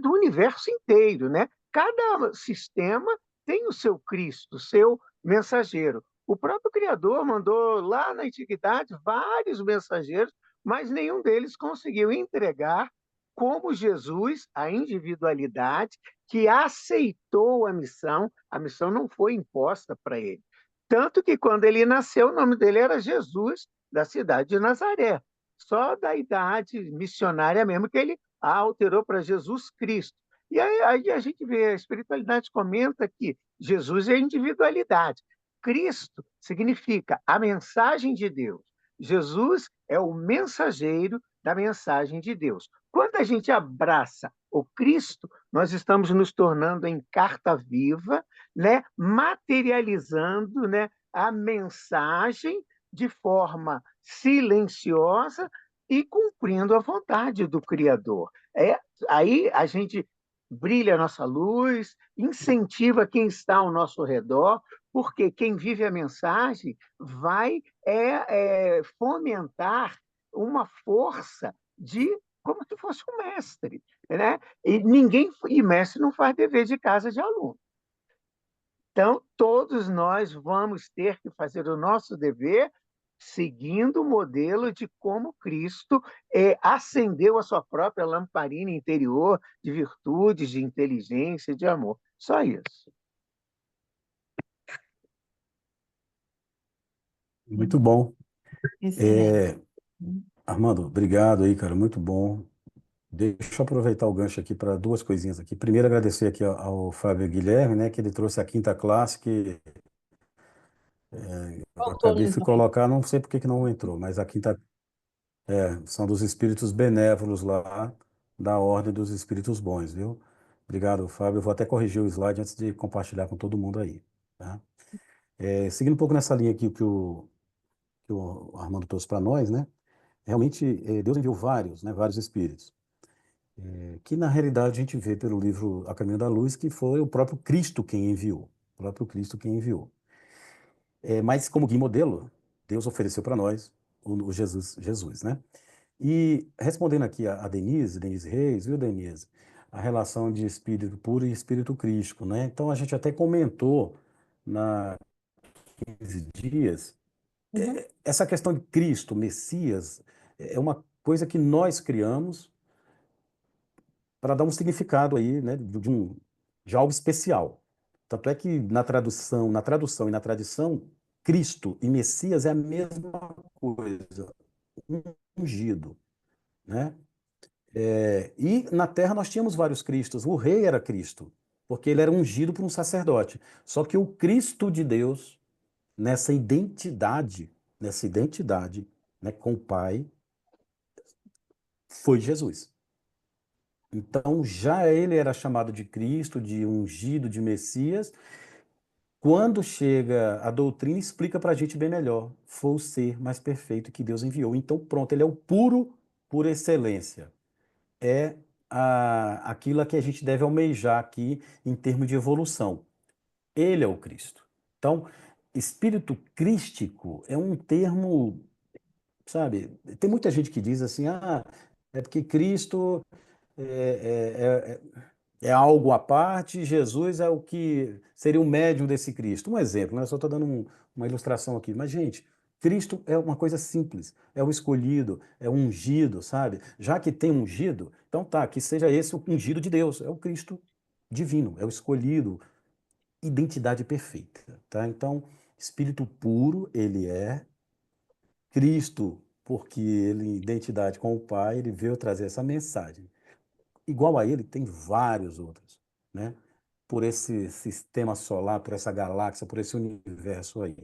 do universo inteiro. Né? Cada sistema tem o seu Cristo, o seu mensageiro. O próprio Criador mandou lá na antiguidade vários mensageiros, mas nenhum deles conseguiu entregar como Jesus a individualidade que aceitou a missão não foi imposta para ele. Tanto que, quando ele nasceu, o nome dele era Jesus, da cidade de Nazaré. Só da idade missionária mesmo que ele alterou para Jesus Cristo. E aí a gente vê, a espiritualidade comenta que Jesus é individualidade. Cristo significa a mensagem de Deus. Jesus é o mensageiro da mensagem de Deus. Quando a gente abraça o Cristo, nós estamos nos tornando em carta viva, né, materializando, né, a mensagem de forma silenciosa e cumprindo a vontade do Criador. Aí a gente brilha a nossa luz, incentiva quem está ao nosso redor, porque quem vive a mensagem vai fomentar uma força de como se fosse um mestre, né? E mestre não faz dever de casa de aluno. Então, todos nós vamos ter que fazer o nosso dever seguindo o modelo de como Cristo acendeu a sua própria lamparina interior de virtudes, de inteligência, de amor. Só isso. Muito bom. Excelente. Armando, obrigado aí, cara, muito bom. Deixa eu aproveitar o gancho aqui para duas coisinhas aqui. Primeiro, agradecer aqui ao Fábio Guilherme, né, que ele trouxe a quinta classe, que eu Faltou no acabei de slide. colocar, não sei por que que não entrou, mas a quinta são dos espíritos benévolos lá, da Ordem dos Espíritos Bons, viu? Obrigado, Fábio. Eu vou até corrigir o slide antes de compartilhar com todo mundo aí, tá? Seguindo um pouco nessa linha aqui que o Armando trouxe para nós, né? Realmente, Deus enviou vários, né, vários espíritos, que na realidade a gente vê pelo livro A Caminho da Luz que foi o próprio Cristo quem enviou, o próprio Cristo quem enviou. Mas como guia e modelo, Deus ofereceu para nós o Jesus, né? E respondendo aqui a Denise Reis, viu, Denise? A relação de espírito puro e espírito crístico, né? Então a gente até comentou na 15 dias, Uhum. essa questão de Cristo, Messias, é uma coisa que nós criamos para dar um significado aí, né, de algo especial. Tanto é que na tradução e na tradição, Cristo e Messias é a mesma coisa, um ungido, né? E na Terra nós tínhamos vários Cristos. O rei era Cristo, porque ele era ungido por um sacerdote. Só que o Cristo de Deus, nessa identidade, né, com o Pai, foi Jesus. Então, já ele era chamado de Cristo, de ungido, de Messias. Quando chega a doutrina, explica para a gente bem melhor. Foi o ser mais perfeito que Deus enviou. Então, pronto, ele é o puro por excelência. É aquilo a que a gente deve almejar aqui em termos de evolução. Ele é o Cristo. Então, espírito crístico é um termo, sabe? Tem muita gente que diz assim, é porque Cristo é algo à parte, Jesus é o que seria o médium desse Cristo. Um exemplo, né? Eu só estou dando uma ilustração aqui. Mas, gente, Cristo é uma coisa simples, é o escolhido, é o ungido, sabe? Já que tem ungido, então tá, que seja esse o ungido de Deus, é o Cristo divino, é o escolhido, identidade perfeita, tá? Então, espírito puro, ele é Cristo, porque ele, identidade com o Pai, ele veio trazer essa mensagem. Igual a ele, tem vários outros, né? Por esse sistema solar, por essa galáxia, por esse universo aí,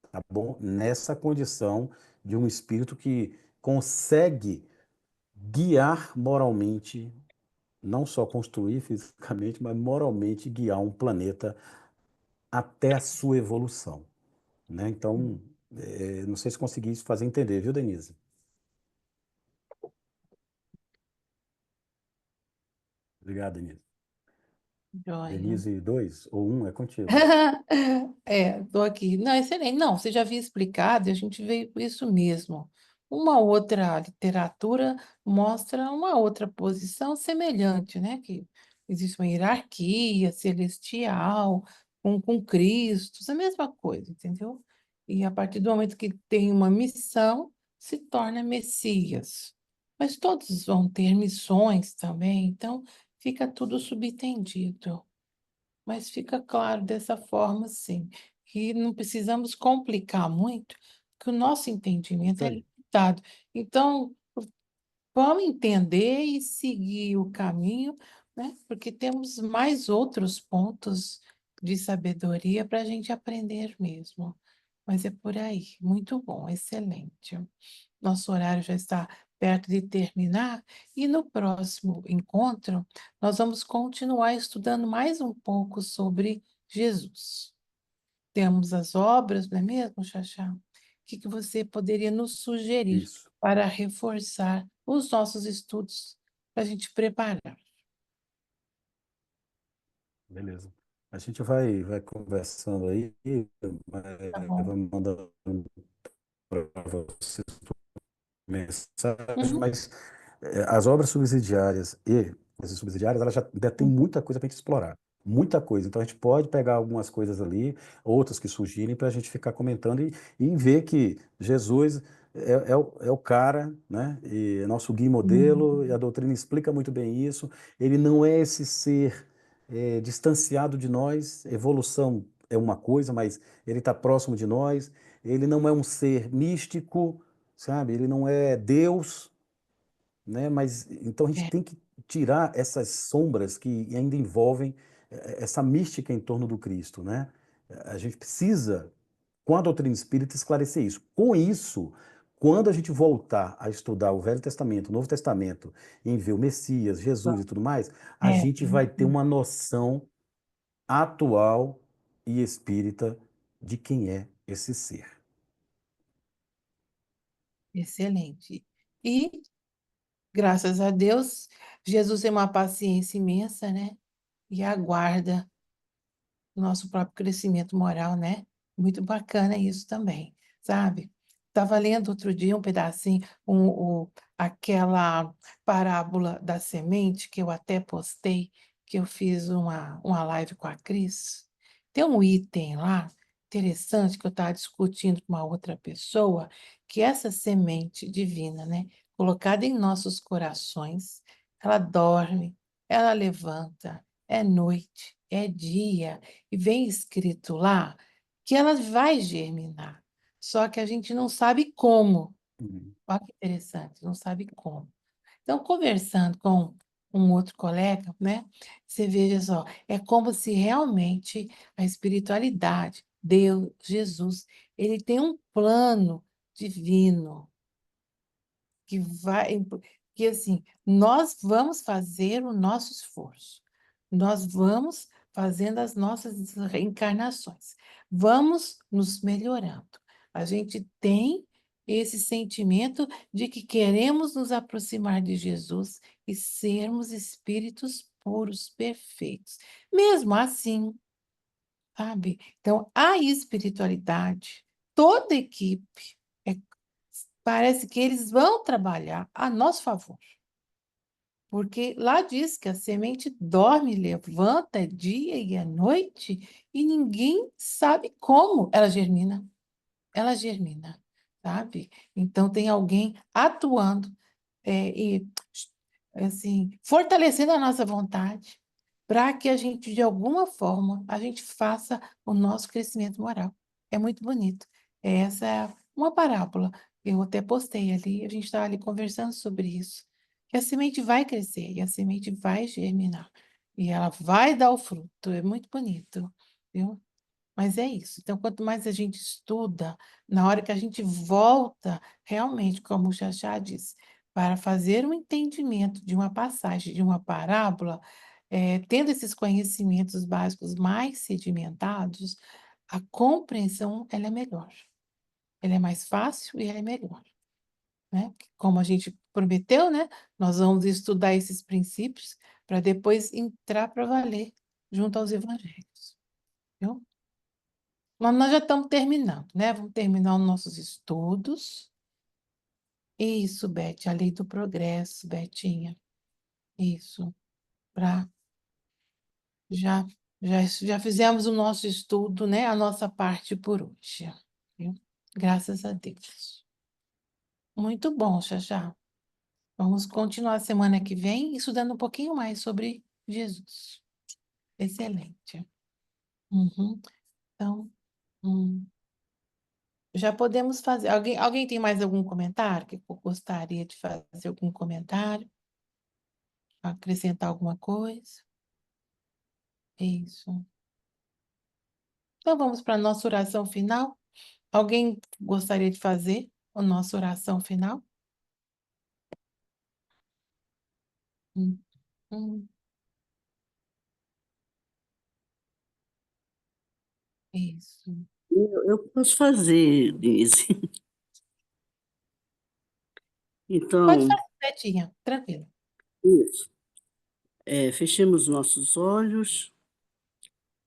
tá bom? Nessa condição de um espírito que consegue guiar moralmente, não só construir fisicamente, mas moralmente guiar um planeta até a sua evolução, né? Então, não sei se consegui fazer entender, viu, Denise? Obrigado, Denise. Joia. Denise 2 ou 1 é contigo. Estou aqui. Não, excelente. Não, você já havia explicado e a gente veio com isso mesmo. Uma outra literatura mostra uma outra posição semelhante, né? Que existe uma hierarquia celestial com Cristo, é a mesma coisa, entendeu? E a partir do momento que tem uma missão, se torna Messias. Mas todos vão ter missões também, então fica tudo subentendido. Mas fica claro dessa forma, sim, que não precisamos complicar muito, que o nosso entendimento Isso é aí. limitado. Então, vamos entender e seguir o caminho, né? Porque temos mais outros pontos de sabedoria para a gente aprender mesmo. Mas é por aí. Muito bom, excelente. Nosso horário já está perto de terminar, e no próximo encontro, nós vamos continuar estudando mais um pouco sobre Jesus. Temos as obras, não é mesmo, Xaxá? O que você poderia nos sugerir Isso. para reforçar os nossos estudos, para a gente preparar? Beleza. A gente vai conversando aí, Tá bom? vamos mandando para vocês mensagem, Uhum, mas as obras subsidiárias e essas subsidiárias, ela já ainda tem uhum, muita coisa para a gente explorar. Muita coisa. Então a gente pode pegar algumas coisas ali, outras que surgirem, para a gente ficar comentando e ver que Jesus é o cara, né? E é nosso guia e modelo, e a uhum. doutrina explica muito bem isso. Ele não é esse ser distanciado de nós, evolução é uma coisa, mas ele está próximo de nós. Ele não é um ser místico, sabe? Ele não é Deus, né? Mas então a gente É, tem que tirar essas sombras que ainda envolvem essa mística em torno do Cristo, né? A gente precisa, com a doutrina espírita, esclarecer isso. Com isso, quando a gente voltar a estudar o Velho Testamento, o Novo Testamento, em ver o Messias, Jesus e tudo mais, a é, gente vai ter uma noção atual e espírita de quem é esse ser. excelente. E, graças a Deus, Jesus tem uma paciência imensa, né? E aguarda nosso próprio crescimento moral, né? Muito bacana isso também, sabe? Estava lendo outro dia um pedacinho, aquela parábola da semente, que eu até postei, que eu fiz uma live com a Cris. Tem um item lá interessante que eu estava discutindo com uma outra pessoa, que essa semente divina, né, colocada em nossos corações, ela dorme, ela levanta, é noite, é dia, e vem escrito lá que ela vai germinar, só que a gente não sabe como. Uhum. Olha que interessante, não sabe como. Então, conversando com um outro colega, né, você veja só, é como se realmente a espiritualidade, Deus, Jesus, ele tem um plano divino que vai, que assim, nós vamos fazer o nosso esforço, nós vamos fazendo as nossas reencarnações, vamos nos melhorando. A gente tem esse sentimento de que queremos nos aproximar de Jesus e sermos espíritos puros, perfeitos. Mesmo assim, sabe? Então, a espiritualidade, toda equipe, é parece que eles vão trabalhar a nosso favor, porque lá diz que a semente dorme, levanta, é dia e é noite, e ninguém sabe como ela germina. Ela germina, sabe? Então tem alguém atuando e assim, fortalecendo a nossa vontade para que a gente, de alguma forma, a gente faça o nosso crescimento moral. É muito bonito. Essa é uma parábola. Eu até postei ali, a gente estava ali conversando sobre isso. Que a semente vai crescer e a semente vai germinar. E ela vai dar o fruto. É muito bonito, viu? Mas é isso. Então, quanto mais a gente estuda, na hora que a gente volta, realmente, como o Xaxá disse, para fazer um entendimento de uma passagem, de uma parábola, tendo esses conhecimentos básicos mais sedimentados, a compreensão ela é melhor. Ela é mais fácil e ela é melhor, né? Como a gente prometeu, né? Nós vamos estudar esses princípios para depois entrar para valer junto aos evangelhos, viu? Mas nós já estamos terminando, né? Vamos terminar os nossos estudos. Isso, Beth, a lei do progresso, Betinha. Isso, para já, já fizemos o nosso estudo, né? A nossa parte por hoje, viu? Graças a Deus. Muito bom, Xaxá. Vamos continuar semana que vem estudando um pouquinho mais sobre Jesus. Excelente. Uhum. Então, já podemos fazer. Alguém tem mais algum comentário que gostaria de fazer algum comentário? Acrescentar alguma coisa? Isso. Então vamos para a nossa oração final. Alguém gostaria de fazer a nossa oração final? Hum, hum, Isso. Eu posso fazer, Denise. Pode Então, fazer, Betinha, tranquilo. isso. Fechemos nossos olhos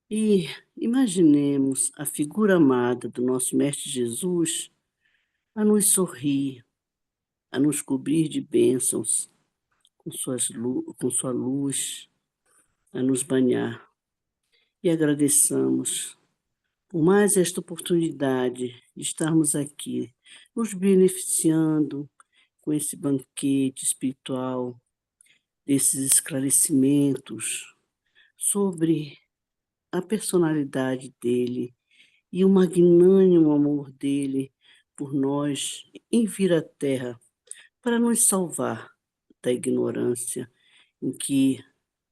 e imaginemos a figura amada do nosso Mestre Jesus a nos sorrir, a nos cobrir de bênçãos com sua luz, a nos banhar. E agradeçamos por mais esta oportunidade de estarmos aqui, nos beneficiando com esse banquete espiritual, desses esclarecimentos sobre a personalidade dele e o magnânimo amor dele por nós em vir à Terra para nos salvar da ignorância em que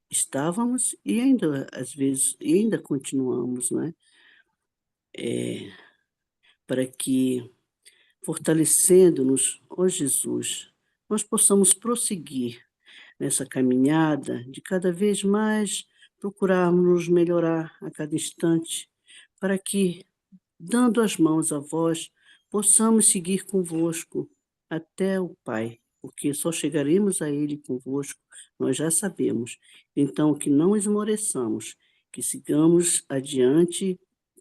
estávamos e ainda, às vezes, e ainda continuamos, né? Para que, fortalecendo-nos, ó Jesus, nós possamos prosseguir nessa caminhada de cada vez mais procurarmos nos melhorar a cada instante, para que, dando as mãos a vós, possamos seguir convosco até o Pai, porque só chegaremos a Ele convosco, nós já sabemos. Então, que não esmoreçamos, que sigamos adiante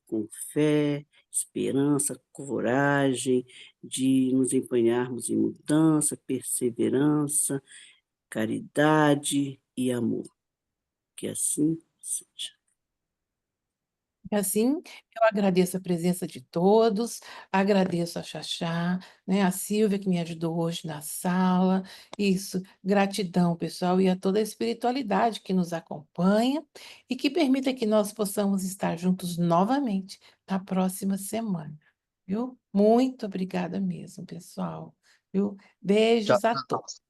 com fé, esperança, coragem, de nos empenharmos em mudança, perseverança, caridade e amor. Que assim seja. E assim, eu agradeço a presença de todos, agradeço a Xaxá, né, a Silvia que me ajudou hoje na sala. Isso, gratidão, pessoal, e a toda a espiritualidade que nos acompanha e que permita que nós possamos estar juntos novamente na próxima semana, viu? Muito obrigada mesmo, pessoal, viu? Beijos a todos.